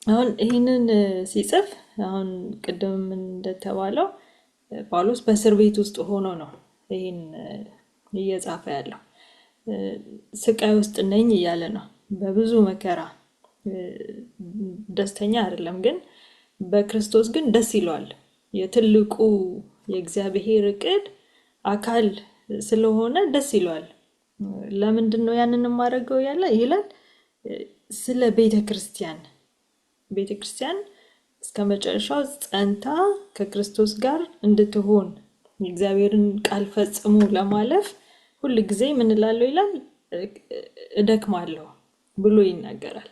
አሁን ይህንን ሲጽፍ አሁን ቅድም እንደተባለው ጳውሎስ በእስር ቤት ውስጥ ሆኖ ነው ይህን እየጻፈ ያለው። ስቃይ ውስጥ ነኝ እያለ ነው። በብዙ መከራ ደስተኛ አይደለም፣ ግን በክርስቶስ ግን ደስ ይለዋል። የትልቁ የእግዚአብሔር ዕቅድ አካል ስለሆነ ደስ ይለዋል። ለምንድን ነው ያንን ማድረገው ይላል? ስለ ቤተክርስቲያን እስከ መጨረሻው ጸንታ ከክርስቶስ ጋር እንድትሆን የእግዚአብሔርን ቃል ፈጽሞ ለማለፍ ሁሉ ጊዜ ምን እላለሁ ይላል? እደክማለሁ ብሎ ይናገራል።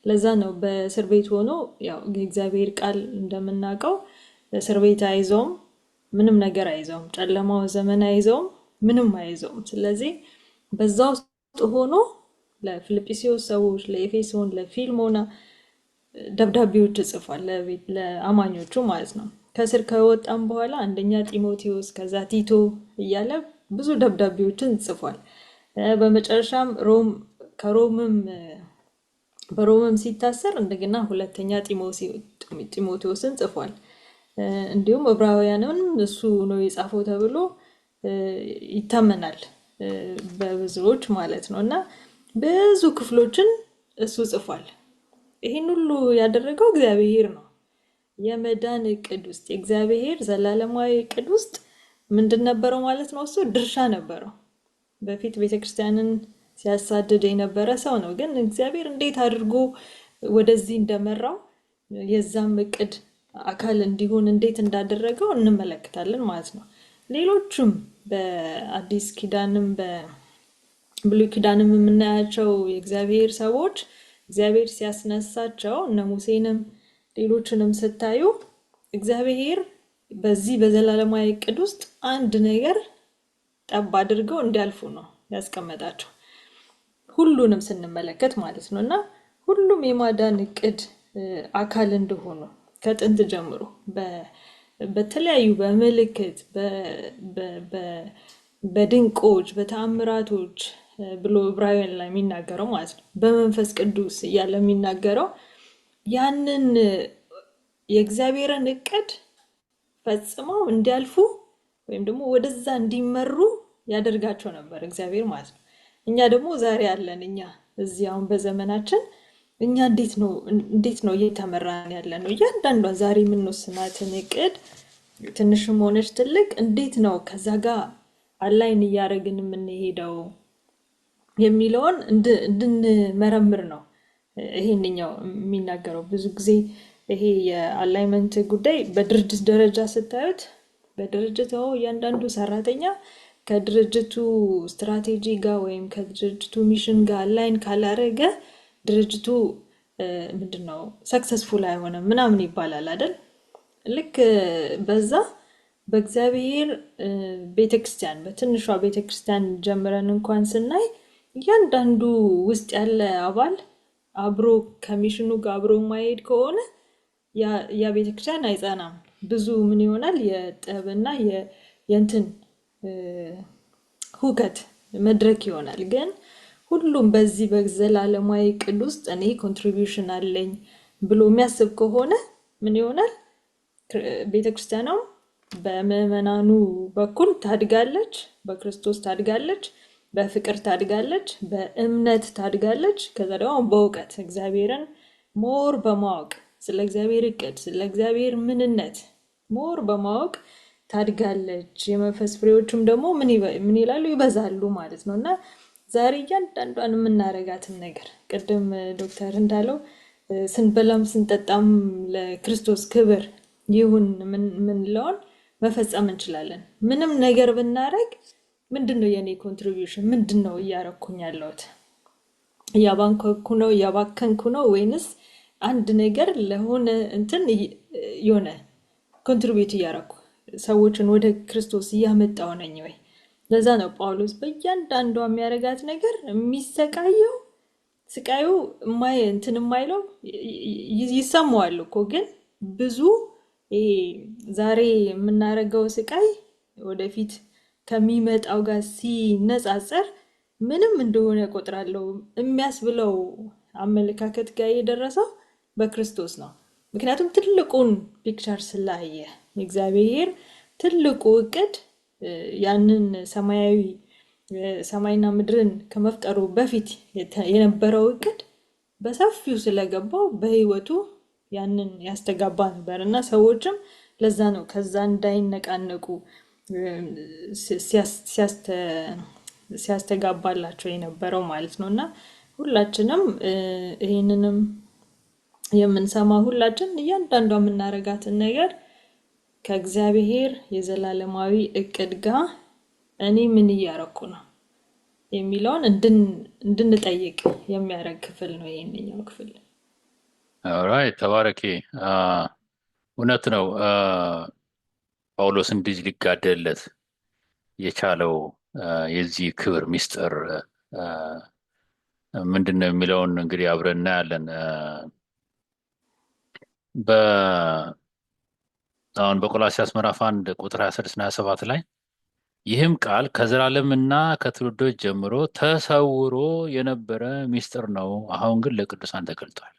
ለዛ ነው በእስር ቤት ሆኖ ያው የእግዚአብሔር ቃል እንደምናውቀው እስር ቤት አይዘውም፣ ምንም ነገር አይዘውም፣ ጨለማው ዘመን አይዘውም፣ ምንም አይዘውም። ስለዚህ በዛ ውስጥ ሆኖ ለፊልጵስዩስ ሰዎች፣ ለኤፌሶን፣ ለፊልሞና ደብዳቤዎች ጽፏል፣ ለአማኞቹ ማለት ነው። ከስር ከወጣም በኋላ አንደኛ ጢሞቴዎስ ከዛ ቲቶ እያለ ብዙ ደብዳቤዎችን ጽፏል። በመጨረሻም በሮምም ሲታሰር እንደገና ሁለተኛ ጢሞቴዎስን ጽፏል። እንዲሁም ዕብራውያንን እሱ ነው የጻፈው ተብሎ ይታመናል በብዙዎች ማለት ነው። እና ብዙ ክፍሎችን እሱ ጽፏል። ይሄን ሁሉ ያደረገው እግዚአብሔር ነው። የመዳን ዕቅድ ውስጥ የእግዚአብሔር ዘላለማዊ ዕቅድ ውስጥ ምንድን ነበረው ማለት ነው? እሱ ድርሻ ነበረው። በፊት ቤተክርስቲያንን ሲያሳድድ የነበረ ሰው ነው። ግን እግዚአብሔር እንዴት አድርጎ ወደዚህ እንደመራው የዛም ዕቅድ አካል እንዲሆን እንዴት እንዳደረገው እንመለከታለን ማለት ነው። ሌሎችም በአዲስ ኪዳንም በብሉይ ኪዳንም የምናያቸው የእግዚአብሔር ሰዎች እግዚአብሔር ሲያስነሳቸው እነ ሙሴንም ሌሎችንም ስታዩ እግዚአብሔር በዚህ በዘላለማዊ ዕቅድ ውስጥ አንድ ነገር ጠብ አድርገው እንዲያልፉ ነው ያስቀመጣቸው፣ ሁሉንም ስንመለከት ማለት ነው። እና ሁሉም የማዳን ዕቅድ አካል እንደሆኑ ከጥንት ጀምሮ በተለያዩ በምልክት በድንቆች በተአምራቶች ብሎ ዕብራውያን ላይ የሚናገረው ማለት ነው። በመንፈስ ቅዱስ እያለ የሚናገረው ያንን የእግዚአብሔርን እቅድ ፈጽመው እንዲያልፉ ወይም ደግሞ ወደዛ እንዲመሩ ያደርጋቸው ነበር እግዚአብሔር ማለት ነው። እኛ ደግሞ ዛሬ ያለን እኛ እዚህ አሁን በዘመናችን እኛ እንዴት ነው እየተመራን ያለ ነው? እያንዳንዷ ዛሬ የምንወስናትን እቅድ ትንሽም ሆነች ትልቅ እንዴት ነው ከዛ ጋር አላይን እያደረግን የምንሄደው የሚለውን እንድንመረምር ነው ይሄንኛው የሚናገረው። ብዙ ጊዜ ይሄ የአላይመንት ጉዳይ በድርጅት ደረጃ ስታዩት በድርጅት እያንዳንዱ ሰራተኛ ከድርጅቱ ስትራቴጂ ጋር ወይም ከድርጅቱ ሚሽን ጋር አላይን ካላረገ ድርጅቱ ምንድነው ሰክሰስፉል አይሆንም ምናምን ይባላል አይደል? ልክ በዛ በእግዚአብሔር ቤተክርስቲያን በትንሿ ቤተክርስቲያን ጀምረን እንኳን ስናይ እያንዳንዱ ውስጥ ያለ አባል አብሮ ከሚሽኑ ጋር አብሮ ማይሄድ ከሆነ ያ ቤተክርስቲያን አይጸናም። ብዙ ምን ይሆናል የጠብና የእንትን ሁከት መድረክ ይሆናል። ግን ሁሉም በዚህ በዘላለማዊ እቅድ ውስጥ እኔ ኮንትሪቢዩሽን አለኝ ብሎ የሚያስብ ከሆነ ምን ይሆናል? ቤተክርስቲያኗም በምዕመናኑ በኩል ታድጋለች፣ በክርስቶስ ታድጋለች፣ በፍቅር ታድጋለች፣ በእምነት ታድጋለች። ከዛ ደግሞ በእውቀት እግዚአብሔርን ሞር በማወቅ ስለ እግዚአብሔር እቅድ ስለ እግዚአብሔር ምንነት ሞር በማወቅ ታድጋለች። የመንፈስ ፍሬዎቹም ደግሞ ምን ይላሉ? ይበዛሉ ማለት ነው። እና ዛሬ እያንዳንዷን የምናረጋትን ነገር ቅድም ዶክተር እንዳለው ስንበላም ስንጠጣም ለክርስቶስ ክብር ይሁን ምንለውን መፈጸም እንችላለን። ምንም ነገር ብናረግ ምንድነው የኔ ኮንትሪቢዩሽን? ምንድነው እያረኩኝ ያለሁት? እያባከንኩ ነው ወይንስ አንድ ነገር ለሆነ እንትን የሆነ ኮንትሪቢዩት እያረኩ ሰዎችን ወደ ክርስቶስ እያመጣው ነኝ ወይ? ለዛ ነው ጳውሎስ በእያንዳንዷ የሚያረጋት ነገር የሚሰቃየው ስቃዩ እንትን የማይለው ይሰማዋል እኮ ግን ብዙ ዛሬ የምናረገው ስቃይ ወደፊት ከሚመጣው ጋር ሲነጻጸር ምንም እንደሆነ ቆጥራለሁ የሚያስብለው አመለካከት ጋር የደረሰው በክርስቶስ ነው። ምክንያቱም ትልቁን ፒክቸር ስላየ እግዚአብሔር ትልቁ እቅድ ያንን ሰማይና ምድርን ከመፍጠሩ በፊት የነበረው እቅድ በሰፊው ስለገባው በህይወቱ ያንን ያስተጋባ ነበር እና ሰዎችም ለዛ ነው ከዛ እንዳይነቃነቁ ሲያስተጋባላቸው የነበረው ማለት ነው። እና ሁላችንም ይሄንንም የምንሰማ ሁላችን እያንዳንዷ የምናረጋትን ነገር ከእግዚአብሔር የዘላለማዊ እቅድ ጋር እኔ ምን እያረኩ ነው የሚለውን እንድንጠይቅ የሚያደርግ ክፍል ነው ይሄንኛው ክፍል። ኦራይት ተባረኪ። እውነት ነው። ጳውሎስ እንደዚህ ሊጋደልለት የቻለው የዚህ ክብር ሚስጥር ምንድነው የሚለውን እንግዲህ አብረን እናያለን። አሁን በቆላስይስ ምዕራፍ 1 ቁጥር 26 እና 27 ላይ ይህም ቃል ከዘላለምና ከትውልዶች ጀምሮ ተሰውሮ የነበረ ሚስጥር ነው፣ አሁን ግን ለቅዱሳን ተገልጧል።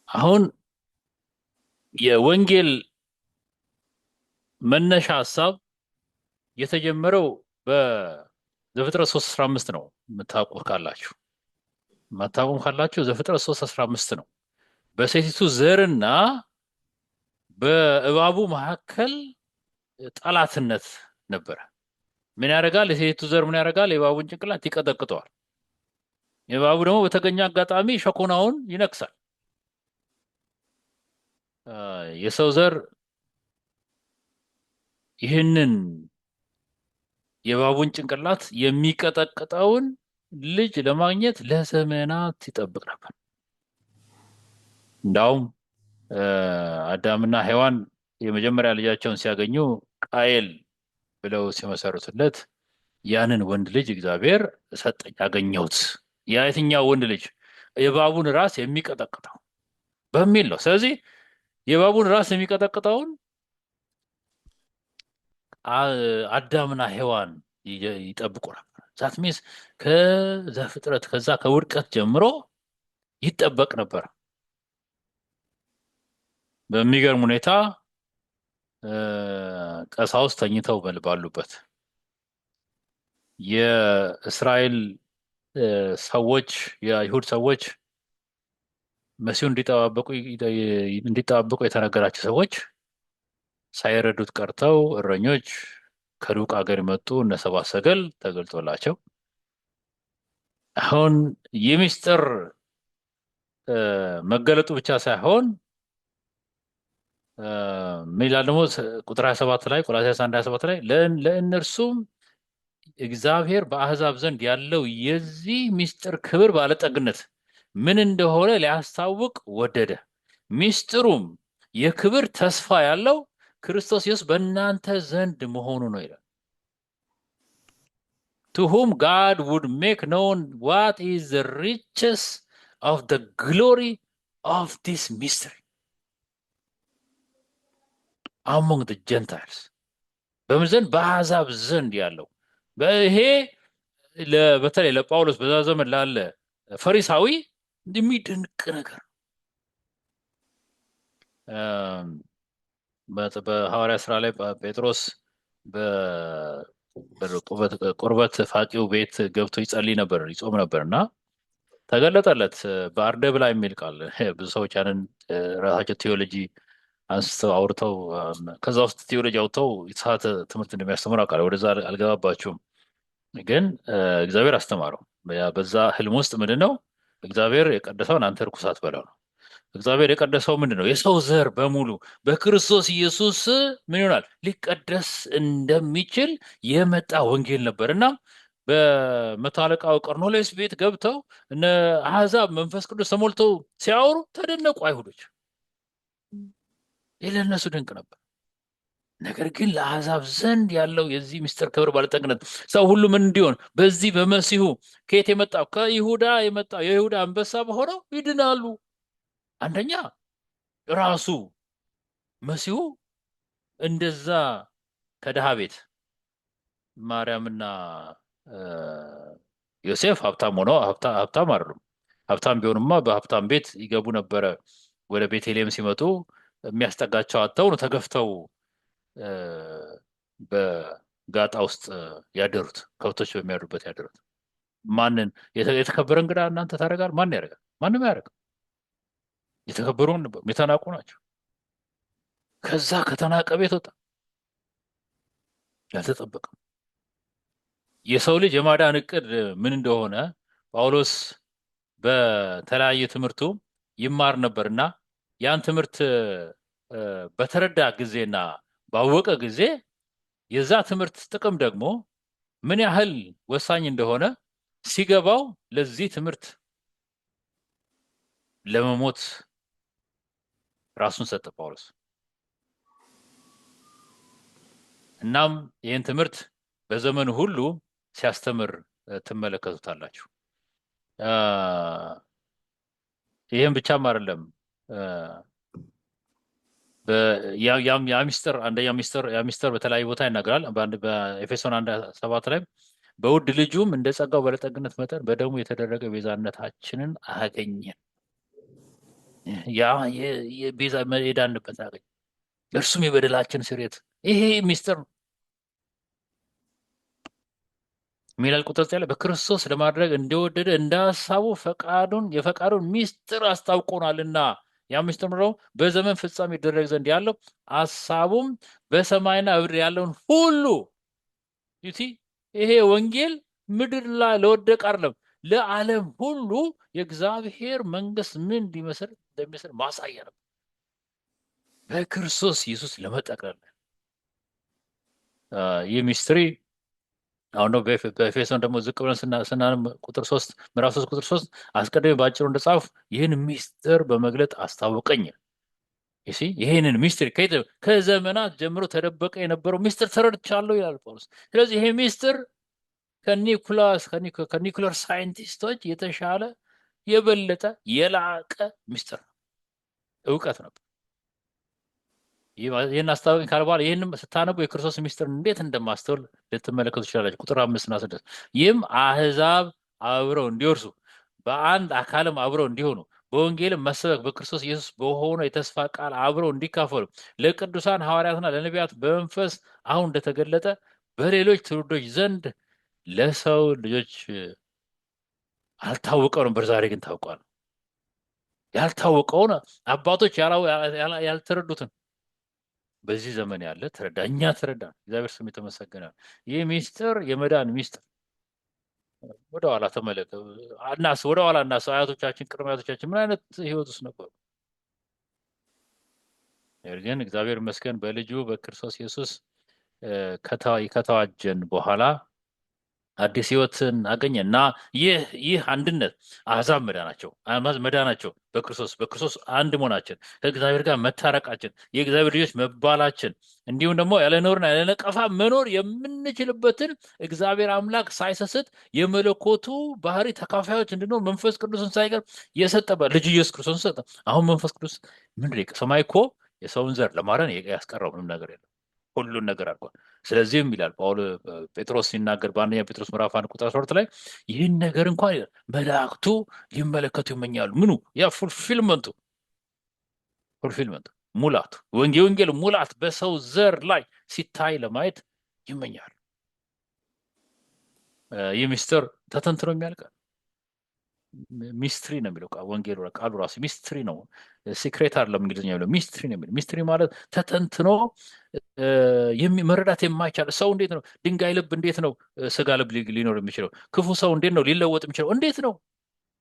አሁን የወንጌል መነሻ ሐሳብ የተጀመረው በዘፍጥረት 3:15 ነው። የምታውቁት ካላችሁ ማታውቁም ካላችሁ ዘፍጥረት 3:15 ነው። በሴቲቱ ዘርና በእባቡ መካከል ጠላትነት ነበረ። ምን ያደርጋል? የሴቲቱ ዘር ምን ያደርጋል? የእባቡን ጭንቅላት ይቀጠቅጠዋል። የእባቡ ደግሞ በተገኘ አጋጣሚ ሸኮናውን ይነክሳል። የሰው ዘር ይህንን የእባቡን ጭንቅላት የሚቀጠቅጠውን ልጅ ለማግኘት ለዘመናት ይጠብቅ ነበር። እንዳውም አዳምና ሔዋን የመጀመሪያ ልጃቸውን ሲያገኙ ቃየል ብለው ሲመሰርቱለት ያንን ወንድ ልጅ እግዚአብሔር ሰጠኝ አገኘሁት። ያ የትኛው ወንድ ልጅ? የእባቡን ራስ የሚቀጠቅጠው በሚል ነው። ስለዚህ የእባቡን ራስ የሚቀጠቅጠውን አዳምና ሔዋን ይጠብቁ ነበር። ዛት ሚንስ ከዘፍጥረት ከዛ ከውድቀት ጀምሮ ይጠበቅ ነበር። በሚገርም ሁኔታ ቀሳውስት ተኝተው ባሉበት የእስራኤል ሰዎች የአይሁድ ሰዎች መሲሁ እንዲጠባበቁ የተነገራቸው ሰዎች ሳይረዱት ቀርተው እረኞች ከሩቅ አገር የመጡ እነ ሰብአ ሰገል ተገልጦላቸው አሁን ይህ ምስጢር መገለጡ ብቻ ሳይሆን ምን ይላል ደግሞ ቁጥር 27 ላይ ቆላስይስ 1:27 ላይ ለእነርሱም እግዚአብሔር በአሕዛብ ዘንድ ያለው የዚህ ምስጢር ክብር ባለጠግነት ምን እንደሆነ ሊያስታውቅ ወደደ። ምስጢሩም የክብር ተስፋ ያለው ክርስቶስ ኢየሱስ በእናንተ ዘንድ መሆኑ ነው ይላል። To whom God would make known what is the riches of the glory of this mystery among the Gentiles. በምን ዘንድ? በአሕዛብ ዘንድ ያለው ይሄ በተለይ ለጳውሎስ በዛ ዘመን ላለ ፈሪሳዊ የሚደንቅ ነገር በሐዋርያ ስራ ላይ ጴጥሮስ በቁርበት ፋቂው ቤት ገብቶ ይጸልይ ነበር፣ ይጾም ነበር እና ተገለጠለት በአርደብላ የሚል ቃል። ብዙ ሰዎች ያንን ራሳቸው ቴዎሎጂ አንስተው አውርተው ከዛ ውስጥ ቴዎሎጂ አውጥተው የተሳሳተ ትምህርት እንደሚያስተምሩ አውቃለሁ። ወደዛ አልገባባችሁም። ግን እግዚአብሔር አስተማረው። በዛ ህልም ውስጥ ምንድን ነው እግዚአብሔር የቀደሰውን አንተ ርኩስ አትበላው ነው። እግዚአብሔር የቀደሰው ምንድን ነው? የሰው ዘር በሙሉ በክርስቶስ ኢየሱስ ምን ይሆናል? ሊቀደስ እንደሚችል የመጣ ወንጌል ነበር እና በመቶ አለቃው ቀርኔሌዎስ ቤት ገብተው እነ አሕዛብ መንፈስ ቅዱስ ተሞልተው ሲያወሩ ተደነቁ አይሁዶች። ይህ ለእነሱ ድንቅ ነበር። ነገር ግን ለአሕዛብ ዘንድ ያለው የዚህ ምስጢር ክብር ባለጠግነት ሰው ሁሉ ምን እንዲሆን በዚህ በመሲሁ ከየት የመጣው? ከይሁዳ የመጣው የይሁዳ አንበሳ በሆነው ይድናሉ። አንደኛ ራሱ መሲሁ እንደዛ ከድሃ ቤት ማርያምና ዮሴፍ ሀብታም ሆነው ሀብታም አይደሉም። ሀብታም ቢሆኑማ በሀብታም ቤት ይገቡ ነበረ። ወደ ቤተልሔም ሲመጡ የሚያስጠጋቸው አጥተው ነው ተገፍተው በጋጣ ውስጥ ያደሩት፣ ከብቶች በሚያድሩበት ያደሩት። ማንን የተከበረ እንግዳ እናንተ ታደርጋል? ማን ያደርጋል? ማንም አያደርግም። የተከበሩ ነበሩ፣ የተናቁ ናቸው። ከዛ ከተናቀ ቤት ወጣ። ያልተጠበቀም የሰው ልጅ የማዳን እቅድ ምን እንደሆነ ጳውሎስ በተለያየ ትምህርቱ ይማር ነበርና ያን ትምህርት በተረዳ ጊዜና ባወቀ ጊዜ የዛ ትምህርት ጥቅም ደግሞ ምን ያህል ወሳኝ እንደሆነ ሲገባው ለዚህ ትምህርት ለመሞት ራሱን ሰጠ ጳውሎስ። እናም ይህን ትምህርት በዘመኑ ሁሉ ሲያስተምር ትመለከቱታላችሁ። ይህም ብቻም አይደለም። አንደኛ ሚስጥር በተለያዩ ቦታ ይናገራል። በኤፌሶን 1:7 ላይ በውድ ልጁም እንደ ጸጋው ባለጠግነት መጠን በደሙ የተደረገ ቤዛነታችንን አገኘን። ያ የቤዛ የዳንበት አገኘ፣ እርሱም የበደላችን ስርየት። ይሄ ሚስጥር ነው ሚላል ቁጥር 9 ላይ በክርስቶስ ለማድረግ እንደወደደ እንደ ሐሳቡ የፈቃዱን ሚስጥር አስታውቆናልና ያ ሚስጥር ነው በዘመን ፍጻሜ ይደረግ ዘንድ ያለው ሐሳቡም በሰማይና ምድር ያለውን ሁሉ ይሄ ወንጌል ምድር ላይ ለወደቀ አይደለም፣ ለዓለም ሁሉ የእግዚአብሔር መንግስት ምን እንደሚመስል ማሳያ ነው። በክርስቶስ ኢየሱስ ለመጠቅለል ይህ ሚስትሪ አሁን ነው። በኤፌሶን ደግሞ ዝቅ ብለን ስናነብ ምዕራፍ 3 ቁጥር 3 አስቀድሜ በአጭሩ እንደጻፍ ይህን ሚስጥር በመግለጥ አስታወቀኝ። ይህንን ሚስጥር ከዘመናት ጀምሮ ተደበቀ የነበረው ሚስጥር ተረድቻለሁ ይላል ጳውሎስ። ስለዚህ ይሄ ሚስጥር ከኒኩለር ሳይንቲስቶች የተሻለ የበለጠ የላቀ ሚስጥር ነው፣ እውቀት ነበር። ይህን አስታወቀኝ ካለ በኋላ ይህንም ስታነቡ የክርስቶስ ሚስጥር እንዴት እንደማስተውል ልትመለከቱ ትችላላችሁ። ቁጥር 5 እና 6 ይህም አህዛብ አብረው እንዲወርሱ በአንድ አካልም አብረው እንዲሆኑ በወንጌልም መሰበክ በክርስቶስ ኢየሱስ በሆነው የተስፋ ቃል አብረው እንዲካፈሉ ለቅዱሳን ሐዋርያትና ለነቢያት በመንፈስ አሁን እንደተገለጠ በሌሎች ትውልዶች ዘንድ ለሰው ልጆች አልታወቀው ነበር፣ ዛሬ ግን ታውቋል። ያልታወቀውን አባቶች ያልተረዱትን በዚህ ዘመን ያለ ተረዳ፣ እኛ ተረዳ። እግዚአብሔር ስም የተመሰገነ ነው። ይህ ሚስጥር የመዳን ሚስጥር ወደኋላ ተመለከ አናስ ወደኋላ እናስ አያቶቻችን ቅድመ አያቶቻችን ምን አይነት ህይወት ውስጥ ነበሩ? ነገር ግን እግዚአብሔር ይመስገን በልጁ በክርስቶስ ኢየሱስ ከተዋጀን በኋላ አዲስ ህይወትን አገኘ እና ይህ አንድነት አሕዛብ መዳናቸው በክርስቶስ አንድ መሆናችን ከእግዚአብሔር ጋር መታረቃችን የእግዚአብሔር ልጆች መባላችን እንዲሁም ደግሞ ያለ ነውርና ያለ ነቀፋ መኖር የምንችልበትን እግዚአብሔር አምላክ ሳይሰስት የመለኮቱ ባህሪ ተካፋዮች እንድንሆን መንፈስ ቅዱስን ሳይቀር የሰጠበት ልጅ ኢየሱስ ክርስቶስን ሰጠ። አሁን መንፈስ ቅዱስ ምንድን ሰማይ እኮ የሰውን ዘር ለማዳን ያስቀረው ምንም ነገር የለም፣ ሁሉን ነገር አድርጓል። ስለዚህም ይላል ጴጥሮስ ሲናገር በአንደኛ ጴጥሮስ ምዕራፍ 1 ቁጥር 12 ላይ ይህን ነገር እንኳን መላእክቱ ሊመለከቱ ይመኛሉ። ምኑ ያ ፉልፊልመንቱ ሙላቱ የወንጌል ሙላት በሰው ዘር ላይ ሲታይ ለማየት ይመኛሉ። ይህ ሚስጥር ተተንትኖ የሚያልቃል። ሚስትሪ ነው የሚለው ወንጌሉ ቃሉ ራሱ ሚስትሪ ነው። ሲክሬት አይደለም እንግሊዝኛ የሚለው ሚስትሪ ነው የሚለው። ሚስትሪ ማለት ተተንትኖ መረዳት የማይቻል ሰው እንዴት ነው ድንጋይ ልብ እንዴት ነው ስጋ ልብ ሊኖር የሚችለው? ክፉ ሰው እንዴት ነው ሊለወጥ የሚችለው? እንዴት ነው?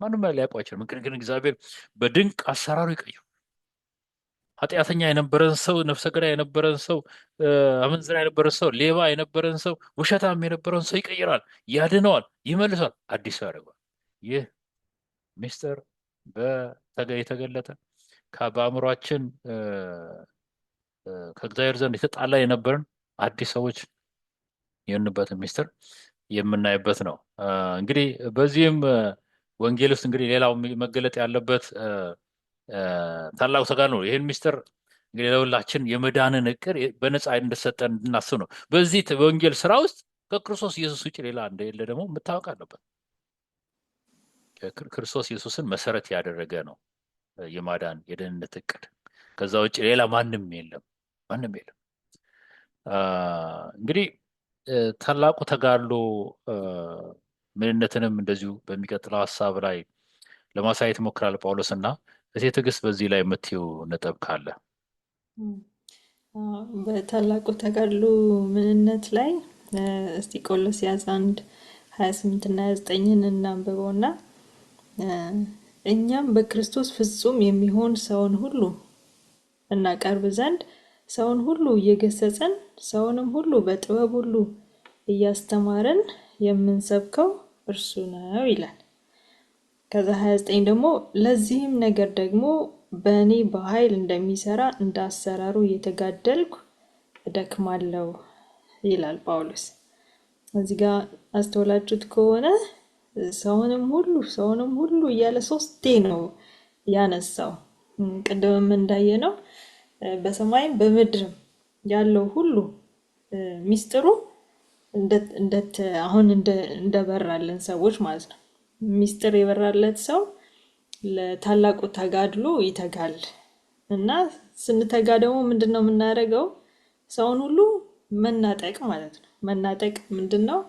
ማንም ሊያውቀው አይችልም። ግን እግዚአብሔር በድንቅ አሰራሩ ይቀይራል። ኃጢአተኛ የነበረን ሰው፣ ነፍሰ ገዳይ የነበረን ሰው፣ አመንዝራ የነበረን ሰው፣ ሌባ የነበረን ሰው፣ ውሸታም የነበረን ሰው ይቀይራል፣ ያድነዋል፣ ይመልሳል፣ አዲስ ሰው ያደርገዋል። ይህ ሚስጥር የተገለጠ በአእምሯችን ከእግዚአብሔር ዘንድ የተጣላ የነበረን አዲስ ሰዎች የሆንበትን ሚስጥር የምናይበት ነው። እንግዲህ በዚህም ወንጌል ውስጥ እንግዲህ ሌላው መገለጥ ያለበት ታላቁ ተጋድሎ ነው። ይህን ሚስጥር እንግዲህ ለሁላችን የመዳንን እቅድ በነፃ እንደሰጠን እንድናስብ ነው። በዚህ በወንጌል ስራ ውስጥ ከክርስቶስ ኢየሱስ ውጭ ሌላ እንደሌለ ደግሞ መታወቅ አለበት። ክርስቶስ ኢየሱስን መሰረት ያደረገ ነው የማዳን የደህንነት እቅድ። ከዛ ውጭ ሌላ ማንም የለም። እንግዲህ ታላቁ ተጋድሎ ምንነትንም እንደዚሁ በሚቀጥለው ሀሳብ ላይ ለማሳየት ሞክራል ጳውሎስ እና እቴ ትዕግስት በዚህ ላይ የምትይው ነጥብ ካለ? በታላቁ ተጋድሎ ምንነት ላይ እስቲ ቆሎስይስ 1:28 እና 29ን እናንብበውና እኛም በክርስቶስ ፍጹም የሚሆን ሰውን ሁሉ እናቀርብ ዘንድ ሰውን ሁሉ እየገሰጸን ሰውንም ሁሉ በጥበብ ሁሉ እያስተማረን የምንሰብከው እርሱ ነው ይላል። ከዛ 29 ደግሞ ለዚህም ነገር ደግሞ በእኔ በኃይል እንደሚሰራ እንዳሰራሩ እየተጋደልኩ እደክማለሁ ይላል ጳውሎስ። እዚህ ጋር አስተውላችሁት ከሆነ ሰውንም ሁሉ እያለ 3 ነው ያነሳው። ቅድምም እንዳየነው በሰማይም በምድርም ያለው ሁሉ ሚስጥሩ አሁን እንደበራለን ሰዎች ማለት ነው። ሚስጥር የበራለት ሰው ለታላቁ ተጋድሎ ይተጋል እና ስንተጋ ደግሞ ምንድነው የምናደርገው? ሰውን ሁሉ መናጠቅ ማለት ነው። መናጠቅ ምንድነው?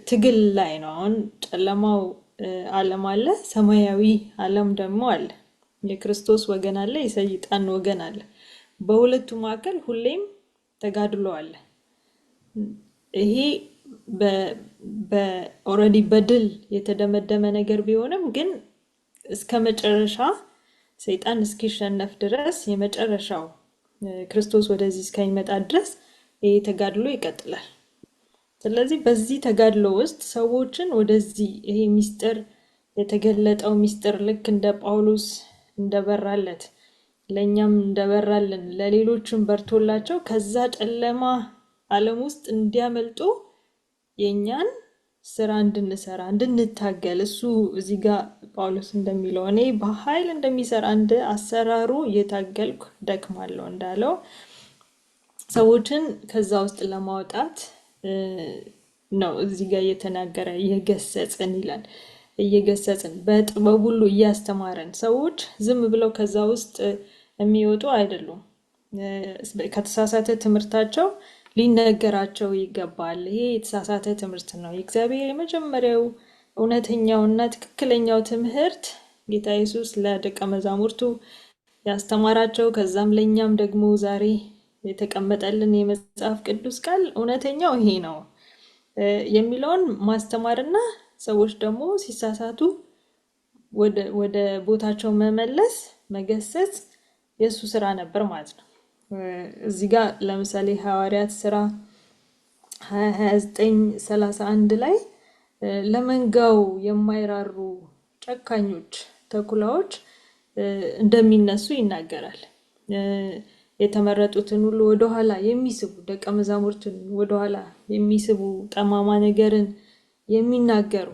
ትግል ላይ ነው። አሁን ጨለማው ዓለም አለ፣ ሰማያዊ ዓለም ደግሞ አለ። የክርስቶስ ወገን አለ፣ የሰይጣን ወገን አለ። በሁለቱ መካከል ሁሌም ተጋድሎ አለ። ይሄ ኦልሬዲ በድል የተደመደመ ነገር ቢሆንም ግን እስከ መጨረሻ ሰይጣን እስኪሸነፍ ድረስ የመጨረሻው ክርስቶስ ወደዚህ እስከሚመጣ ድረስ ይሄ ተጋድሎ ይቀጥላል። ስለዚህ በዚህ ተጋድሎ ውስጥ ሰዎችን ወደዚህ ይሄ ሚስጥር የተገለጠው ሚስጥር ልክ እንደ ጳውሎስ እንደበራለት ለኛም እንደበራልን ለሌሎችም በርቶላቸው ከዛ ጨለማ ዓለም ውስጥ እንዲያመልጡ የኛን ስራ እንድንሰራ እንድንታገል እሱ እዚህ ጋር ጳውሎስ እንደሚለው እኔ በኃይል እንደሚሰራ እንደ አሰራሩ እየታገልኩ ደክማለሁ እንዳለው ሰዎችን ከዛ ውስጥ ለማውጣት ነው እዚህ ጋር እየተናገረ እየገሰጽን ይላል። እየገሰጽን በጥበብ ሁሉ እያስተማረን ሰዎች ዝም ብለው ከዛ ውስጥ የሚወጡ አይደሉም። ከተሳሳተ ትምህርታቸው ሊነገራቸው ይገባል። ይሄ የተሳሳተ ትምህርት ነው። የእግዚአብሔር የመጀመሪያው እውነተኛውና ትክክለኛው ትምህርት ጌታ ኢየሱስ ለደቀ መዛሙርቱ ያስተማራቸው ከዛም ለእኛም ደግሞ ዛሬ የተቀመጠልን የመጽሐፍ ቅዱስ ቃል እውነተኛው ይሄ ነው የሚለውን ማስተማርና ሰዎች ደግሞ ሲሳሳቱ ወደ ቦታቸው መመለስ መገሰጽ የእሱ ስራ ነበር ማለት ነው። እዚህ ጋር ለምሳሌ ሐዋርያት ስራ 29:31 ላይ ለመንጋው የማይራሩ ጨካኞች ተኩላዎች እንደሚነሱ ይናገራል። የተመረጡትን ሁሉ ወደኋላ የሚስቡ ደቀ መዛሙርትን ወደኋላ የሚስቡ ጠማማ ነገርን የሚናገሩ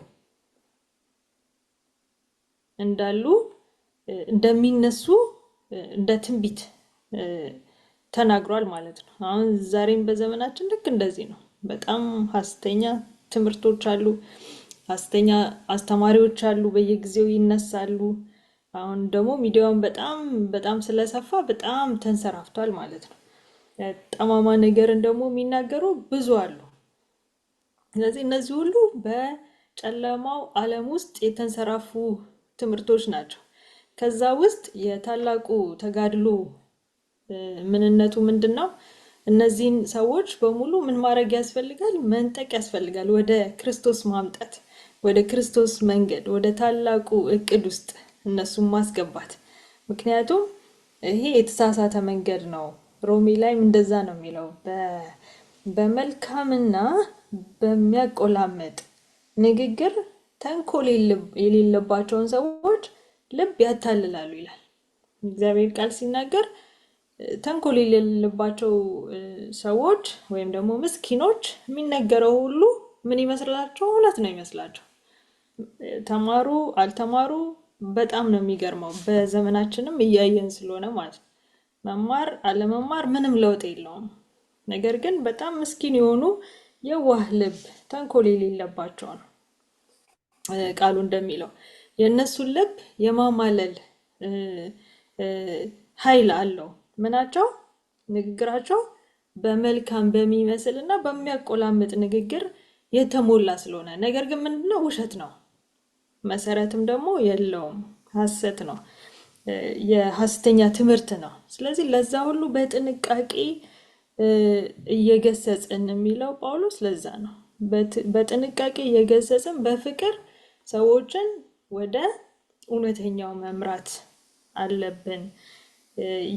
እንዳሉ እንደሚነሱ እንደ ትንቢት ተናግሯል ማለት ነው። አሁን ዛሬም በዘመናችን ልክ እንደዚህ ነው። በጣም ሐሰተኛ ትምህርቶች አሉ፣ ሐሰተኛ አስተማሪዎች አሉ፣ በየጊዜው ይነሳሉ። አሁን ደግሞ ሚዲያውን በጣም ስለሰፋ በጣም ተንሰራፍቷል ማለት ነው። ጠማማ ነገርን ደግሞ የሚናገሩ ብዙ አሉ። ስለዚህ እነዚህ ሁሉ በጨለማው ዓለም ውስጥ የተንሰራፉ ትምህርቶች ናቸው። ከዛ ውስጥ የታላቁ ተጋድሎ ምንነቱ ምንድን ነው? እነዚህን ሰዎች በሙሉ ምን ማድረግ ያስፈልጋል? መንጠቅ ያስፈልጋል። ወደ ክርስቶስ ማምጣት፣ ወደ ክርስቶስ መንገድ፣ ወደ ታላቁ እቅድ ውስጥ እነሱን ማስገባት። ምክንያቱም ይሄ የተሳሳተ መንገድ ነው። ሮሜ ላይም እንደዛ ነው የሚለው፣ በመልካምና በሚያቆላመጥ ንግግር ተንኮል የሌለባቸውን ሰዎች ልብ ያታልላሉ ይላል እግዚአብሔር ቃል ሲናገር። ተንኮል የሌለባቸው ሰዎች ወይም ደግሞ ምስኪኖች የሚነገረው ሁሉ ምን ይመስላቸው? እውነት ነው ይመስላቸው። ተማሩ አልተማሩ በጣም ነው የሚገርመው። በዘመናችንም እያየን ስለሆነ ማለት ነው። መማር አለመማር ምንም ለውጥ የለውም። ነገር ግን በጣም ምስኪን የሆኑ የዋህ ልብ ተንኮል የሌለባቸው ነው ቃሉ እንደሚለው። የእነሱን ልብ የማማለል ኃይል አለው። ምናቸው? ንግግራቸው በመልካም በሚመስል እና በሚያቆላምጥ ንግግር የተሞላ ስለሆነ፣ ነገር ግን ምንድነው? ውሸት ነው። መሰረትም ደግሞ የለውም። ሐሰት ነው። የሐሰተኛ ትምህርት ነው። ስለዚህ ለዛ ሁሉ በጥንቃቄ እየገሰጽን የሚለው ጳውሎስ ለዛ ነው። በጥንቃቄ እየገሰጽን በፍቅር ሰዎችን ወደ እውነተኛው መምራት አለብን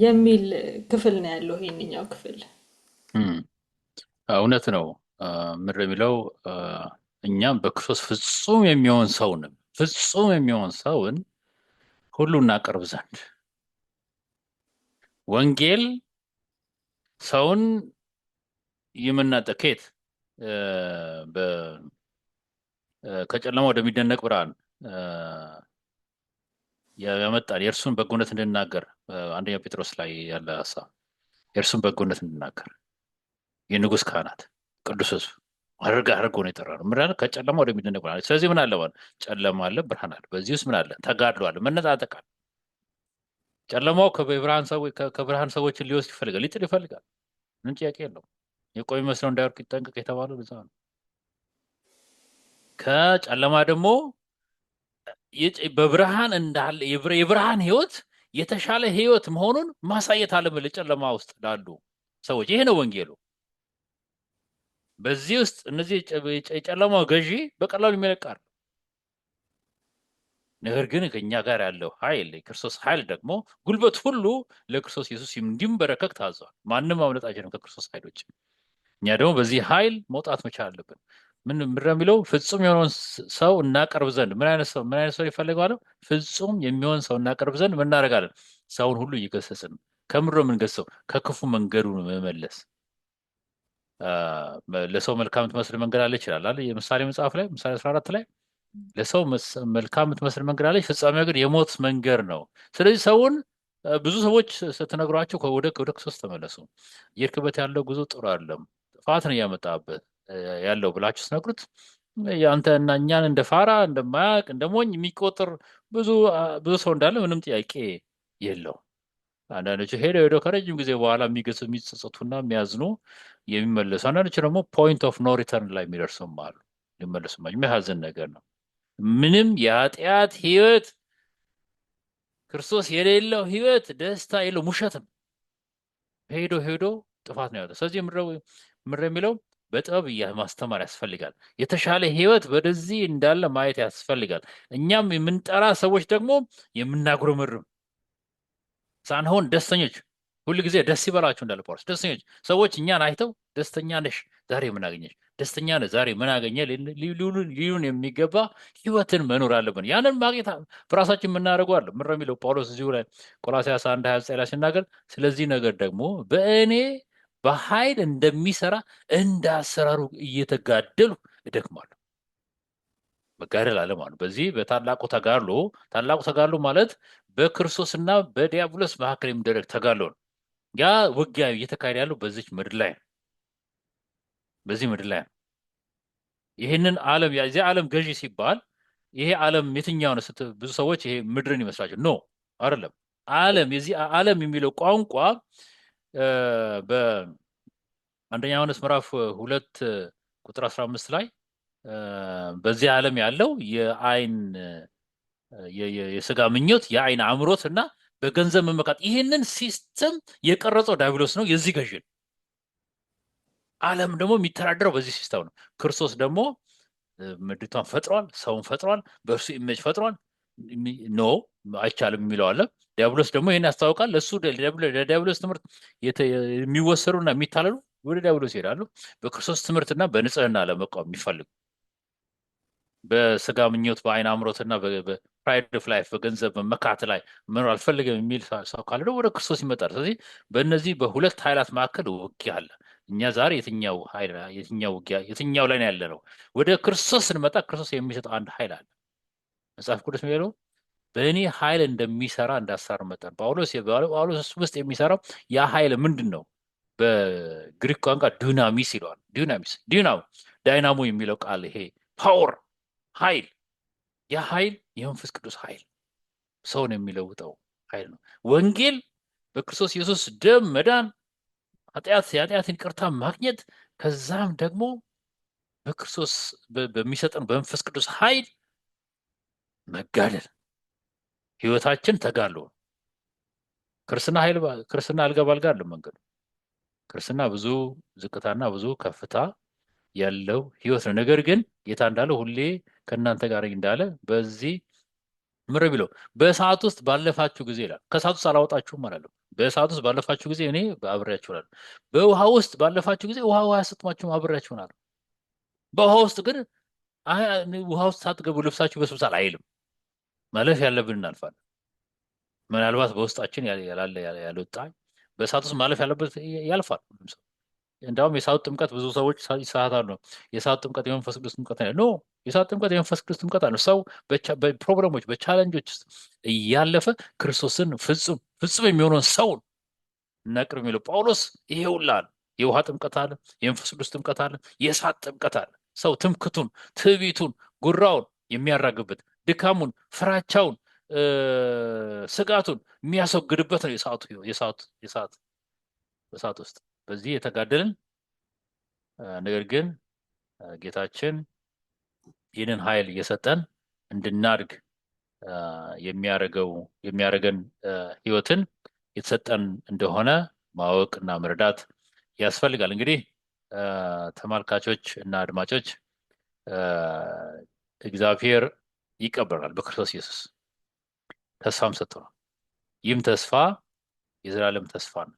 የሚል ክፍል ነው ያለው ይሄንኛው ክፍል። እውነት ነው። ምንድን ነው የሚለው? እኛም በክርስቶስ ፍጹም የሚሆን ሰውን ሁሉ እናቀርብ ዘንድ ወንጌል ሰውን የምናጠኬት ከጨለማ ወደሚደነቅ ብርሃን ያመጣን የእርሱን በጎነት እንድናገር፣ አንደኛ ጴጥሮስ ላይ ያለ ሀሳብ የእርሱን በጎነት እንድናገር የንጉሥ ካህናት ቅዱስ ሕዝብ አድርጎ ነው የጠራነው። ምን ከጨለማ ወደሚደነቅ ብርሃን። ስለዚህ ምን አለ ማለት ጨለማ አለ፣ ብርሃን አለ። በዚህ ውስጥ ምን አለ? ተጋድሎ አለ፣ መነጣጠቅ አለ። ጨለማው ከብርሃን ሰዎችን ሊወስድ ይፈልጋል፣ ሊጥል ይፈልጋል። ምን ጥያቄ የለው። የቆሚ መስለው እንዳይወርቅ ይጠንቀቅ የተባለው ለዛ ነው። ከጨለማ ደግሞ በብርሃን እንዳለ የብርሃን ህይወት የተሻለ ህይወት መሆኑን ማሳየት አለብን ለጨለማ ውስጥ ላሉ ሰዎች። ይሄ ነው ወንጌሉ። በዚህ ውስጥ እነዚህ የጨለማው ገዢ በቀላሉ ይመለቃል። ነገር ግን ከኛ ጋር ያለው ኃይል የክርስቶስ ኃይል ደግሞ ጉልበት ሁሉ ለክርስቶስ ኢየሱስ እንዲንበረከክ ታዟል። ማንም ማምለጥ አይችልም ከክርስቶስ ኃይል ውጭ። እኛ ደግሞ በዚህ ኃይል መውጣት መቻል አለብን። ምን የሚለው? ፍጹም የሆነውን ሰው እናቀርብ ዘንድ። ምን አይነት ሰው ይፈልጋል? ፍጹም የሚሆን ሰው እናቀርብ ዘንድ ምን እናደርጋለን? ሰውን ሁሉ እየገሰጽን። ከምንድን ነው የምንገሰው? ከክፉ መንገዱ መመለስ። ለሰው መልካም የምትመስል መንገድ አለች ይላል አይደል? የምሳሌ መጽሐፍ ላይ ምሳሌ 14 ላይ ለሰው መልካም የምትመስል መንገድ አለች፣ ፍጻሜዋ ግን የሞት መንገድ ነው። ስለዚህ ሰውን ብዙ ሰዎች ስትነግሯቸው ወደ ክርስቶስ ተመለሱ፣ እየሄድክበት ያለው ጉዞ ጥሩ አይደለም፣ ጥፋት ነው እያመጣበት ያለው ብላችሁ ስትነግሩት አንተ እና እኛን እንደ ፋራ እንደማያውቅ እንደ ሞኝ የሚቆጥር ብዙ ሰው እንዳለ ምንም ጥያቄ የለው። አንዳንዶቹ ሄደው ከረጅም ጊዜ በኋላ የሚጸጸቱና የሚያዝኑ የሚመለሱ፣ አንዳንዶቹ ደግሞ ፖይንት ኦፍ ኖ ሪተርን ላይ የሚደርሱም አሉ። ሊመለሱ የሚያሳዝን ነገር ነው። ምንም የኃጢአት ህይወት ክርስቶስ የሌለው ህይወት ደስታ የለው፣ ውሸት ነው። ሄዶ ሄዶ ጥፋት ነው ያለው። ስለዚህ ምድር የሚለው በጥበብ ማስተማር ያስፈልጋል። የተሻለ ህይወት ወደዚህ እንዳለ ማየት ያስፈልጋል። እኛም የምንጠራ ሰዎች ደግሞ የምናጉረመርም ሳንሆን ደስተኞች፣ ሁል ጊዜ ደስ ይበላችሁ እንዳለ ጳውሎስ፣ ደስተኞች ሰዎች እኛን አይተው ደስተኛ ነሽ ዛሬ ምን አገኘሽ፣ ደስተኛ ነህ ዛሬ ምን አገኘ ሊሉን የሚገባ ህይወትን መኖር አለብን። ያንን ማግኘት በራሳችን የምናደርገው አለ። ምንድን ነው የሚለው ጳውሎስ እዚሁ ላይ ቆላስይስ 1:29 ላይ ሲናገር፣ ስለዚህ ነገር ደግሞ በእኔ በኃይል እንደሚሰራ እንደ አሰራሩ እየተጋደሉ እደክማለሁ። መጋደል አለ ማለት ነው። በዚህ በታላቁ ተጋድሎ ማለት በክርስቶስና በዲያብሎስ መካከል የሚደረግ ተጋድሎ ነው። ያ ውጊያ እየተካሄደ ያለው በዚች ምድር ላይ ነው። በዚህ ምድር ላይ ነው። ይህንን ዓለም የዚህ ዓለም ገዢ ሲባል ይሄ ዓለም የትኛው ነው? ብዙ ሰዎች ይሄ ምድርን ይመስላቸው ኖ አይደለም። ዓለም የዚህ ዓለም የሚለው ቋንቋ በአንደኛ ዮሐንስ ምዕራፍ 2 ቁጥር 15 ላይ በዚህ ዓለም ያለው የአይን የስጋ ምኞት፣ የአይን አምሮት እና በገንዘብ መመካት፣ ይህንን ሲስተም የቀረጸው ዲያብሎስ ነው። የዚህ ገዢ ነው። ዓለም ደግሞ የሚተዳደረው በዚህ ሲስተም ነው። ክርስቶስ ደግሞ ምድሪቷን ፈጥሯል፣ ሰውን ፈጥሯል፣ በእርሱ ኢሜጅ ፈጥሯል። ኖ አይቻልም የሚለው አለ። ዲያብሎስ ደግሞ ይህን ያስታውቃል። ለእሱ ለዲያብሎስ ትምህርት የሚወሰዱና የሚታለሉ ወደ ዲያብሎስ ይሄዳሉ። በክርስቶስ ትምህርትና በንጽህና ለመቃወም የሚፈልጉ በስጋ ምኞት፣ በአይን አምሮትና በፕራይድ ኦፍ ላይፍ በገንዘብ መመካት ላይ መኖር አልፈልግም የሚል ሰው ካለ ደግሞ ወደ ክርስቶስ ይመጣል። ስለዚህ በእነዚህ በሁለት ኃይላት መካከል ውጊያ አለ። እኛ ዛሬ የትኛው ውጊያ የትኛው ላይ ያለ ነው? ወደ ክርስቶስ ስንመጣ ክርስቶስ የሚሰጠው አንድ ኃይል አለ። መጽሐፍ ቅዱስ የሚለው በእኔ ኃይል እንደሚሰራ እንዳሳር መጠን ጳውሎስ ውስጥ የሚሰራው ያ ኃይል ምንድን ነው? በግሪክ ቋንቋ ዱናሚስ ይለዋል። ዳይናሞ የሚለው ቃል ይሄ ፓወር ኃይል፣ ያ ኃይል የመንፈስ ቅዱስ ኃይል ሰውን የሚለውጠው ኃይል ነው። ወንጌል በክርስቶስ ኢየሱስ ደም መዳን፣ የኃጢአትን ይቅርታ ማግኘት፣ ከዛም ደግሞ በክርስቶስ በሚሰጠን በመንፈስ ቅዱስ ኃይል መጋደል፣ ህይወታችን ተጋድሎ። ክርስትና አልጋ ባልጋ አይደለም መንገዱ። ክርስትና ብዙ ዝቅታና ብዙ ከፍታ ያለው ህይወት ነው። ነገር ግን ጌታ እንዳለ ሁሌ ከእናንተ ጋር እንዳለ በዚህ ምር ቢለው በሰዓት ውስጥ ባለፋችሁ ጊዜ ይላል። ከሰዓት ውስጥ አላወጣችሁም አላለም። በሰዓት ውስጥ ባለፋችሁ ጊዜ እኔ አብሬያችሁ እላለሁ። በውሃ ውስጥ ባለፋችሁ ጊዜ ውሃ ያሰጥማችሁ አብሬያችሁ እላለሁ። በውሃ ውስጥ ግን ውሃ ውስጥ ሳትገቡ ልብሳችሁ በስብሳል አይልም። ማለፍ ያለብን እናልፋለን። ምናልባት በውስጣችን ያልወጣ በእሳት ውስጥ ማለፍ ያለበት ያልፋል ሁሉም ሰው። እንዳውም የእሳት ጥምቀት ብዙ ሰዎች ይሳሳታሉ። የእሳት ጥምቀት የመንፈስ ቅዱስ ጥምቀት ነው። ኖ የእሳት ጥምቀት የመንፈስ ቅዱስ ጥምቀት አለ። ሰው በፕሮብለሞች በቻለንጆች ውስጥ እያለፈ ክርስቶስን ፍጹም የሚሆነውን ሰውን እናቅርብ የሚለው ጳውሎስ ይሄ ሁላ አለ። የውሃ ጥምቀት አለ፣ የመንፈስ ቅዱስ ጥምቀት አለ፣ የእሳት ጥምቀት አለ። ሰው ትምክቱን፣ ትዕቢቱን፣ ጉራውን የሚያራግበት ድካሙን፣ ፍራቻውን፣ ስጋቱን የሚያስወግድበት ነው የእሳት ውስጥ በዚህ የተጋደልን። ነገር ግን ጌታችን ይህንን ኃይል እየሰጠን እንድናድግ የሚያደርገን ህይወትን የተሰጠን እንደሆነ ማወቅና መረዳት ያስፈልጋል። እንግዲህ ተመልካቾች እና አድማጮች እግዚአብሔር ይቀበላል በክርስቶስ ኢየሱስ ተስፋም ሰጥቶናል። ይህም ተስፋ የዘላለም ተስፋ ነው።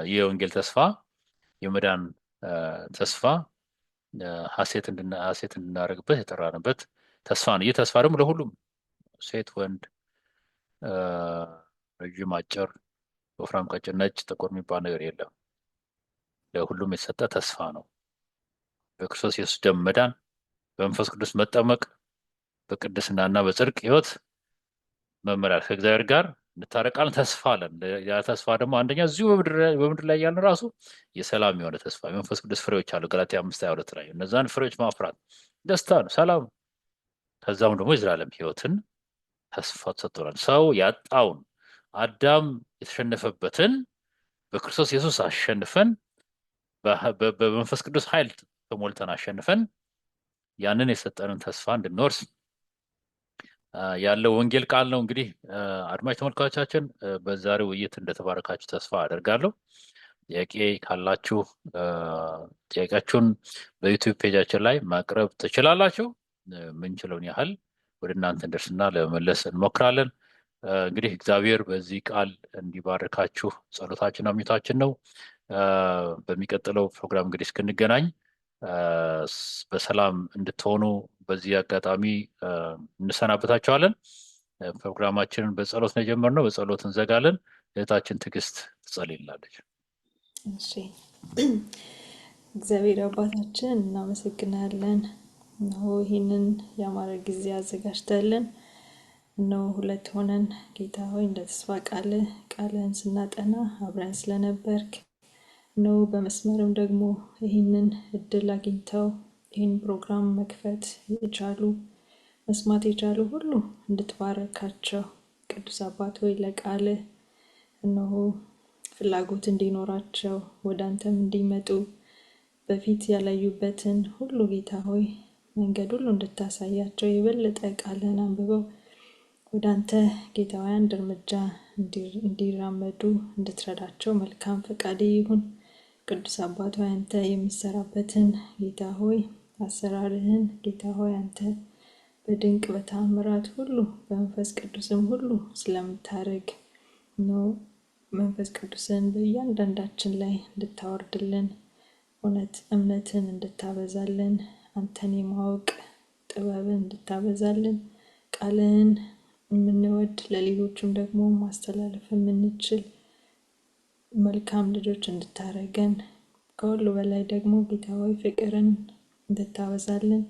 ይህ የወንጌል ተስፋ የመዳን ተስፋ ሐሴት እንድናደርግበት የጠራንበት ተስፋ ነው። ይህ ተስፋ ደግሞ ለሁሉም ሴት፣ ወንድ፣ ረዥም፣ አጭር፣ ወፍራም፣ ቀጭን፣ ነጭ፣ ጥቁር የሚባል ነገር የለም። ለሁሉም የተሰጠ ተስፋ ነው። በክርስቶስ ኢየሱስ ደም መዳን፣ በመንፈስ ቅዱስ መጠመቅ፣ በቅድስናና በጽድቅ ህይወት መመራት፣ ከእግዚአብሔር ጋር እንታረቃለን። ተስፋ አለን። ያ ተስፋ ደግሞ አንደኛ እዚሁ በምድር ላይ ያለን ራሱ የሰላም የሆነ ተስፋ የመንፈስ ቅዱስ ፍሬዎች አሉ ገላትያ 5:22 ላይ እነዛን ፍሬዎች ማፍራት ደስታ ነው፣ ሰላም። ከዛም ደግሞ የዘላለም ህይወትን ተስፋ ተሰጥቶናል። ሰው ያጣውን አዳም የተሸነፈበትን በክርስቶስ ኢየሱስ አሸንፈን በመንፈስ ቅዱስ ኃይል ተሞልተን አሸንፈን ያንን የሰጠንን ተስፋ እንድንወርስ ያለው ወንጌል ቃል ነው። እንግዲህ አድማጭ ተመልካቾቻችን በዛሬው ውይይት እንደተባረካችሁ ተስፋ አደርጋለሁ። ጥያቄ ካላችሁ ጥያቄያችሁን በዩቲዩብ ፔጃችን ላይ ማቅረብ ትችላላችሁ። ምንችለውን ያህል ወደ እናንተ እንደርስና ለመመለስ እንሞክራለን። እንግዲህ እግዚአብሔር በዚህ ቃል እንዲባርካችሁ ጸሎታችንና ምኞታችን ነው። በሚቀጥለው ፕሮግራም እንግዲህ እስክንገናኝ በሰላም እንድትሆኑ በዚህ አጋጣሚ እንሰናበታችኋለን። ፕሮግራማችንን በጸሎት ነው የጀመርነው፣ በጸሎት እንዘጋለን። እህታችን ትዕግስት ትጸልይልናለች። እሺ። እግዚአብሔር አባታችን እናመሰግናለን። እነሆ ይህንን ያማረ ጊዜ አዘጋጅተልን እነሆ ሁለት ሆነን ጌታ ሆይ እንደ ተስፋ ቃልህን ስናጠና አብረን ስለነበርክ ነው። በመስመርም ደግሞ ይህንን እድል አግኝተው ይህን ፕሮግራም መክፈት የቻሉ መስማት የቻሉ ሁሉ እንድትባረካቸው ቅዱስ አባት ሆይ ለቃልህ እነሆ ፍላጎት እንዲኖራቸው ወደ አንተም እንዲመጡ በፊት ያላዩበትን ሁሉ ጌታ ሆይ መንገድ ሁሉ እንድታሳያቸው የበለጠ ቃልህን አንብበው ወደ አንተ ጌታ ሆይ አንድ እርምጃ እንዲራመዱ እንድትረዳቸው መልካም ፈቃድ ይሁን። ቅዱስ አባት ሆይ አንተ የሚሰራበትን ጌታ ሆይ አሰራርህን ጌታ ሆይ አንተ በድንቅ በተአምራት ሁሉ በመንፈስ ቅዱስም ሁሉ ስለምታረግ ነው። መንፈስ ቅዱስን በእያንዳንዳችን ላይ እንድታወርድልን እውነት እምነትን እንድታበዛልን አንተን የማወቅ ጥበብን እንድታበዛልን ቃልህን የምንወድ ለሌሎችም ደግሞ ማስተላለፍ የምንችል መልካም ልጆች እንድታረገን ከሁሉ በላይ ደግሞ ጌታ ሆይ ፍቅርን እንድታበዛልን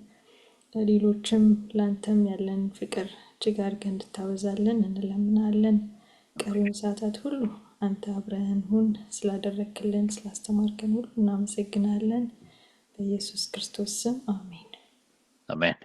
ለሌሎችም ለአንተም ያለን ፍቅር እጅግ አድርገህ እንድታበዛልን እንለምናለን። ቀሪውን ሰዓታት ሁሉ አንተ አብረህን ሁን። ስላደረክልን ስላስተማርከን ሁሉ እናመሰግናለን። በኢየሱስ ክርስቶስ ስም አሜን። አሜን።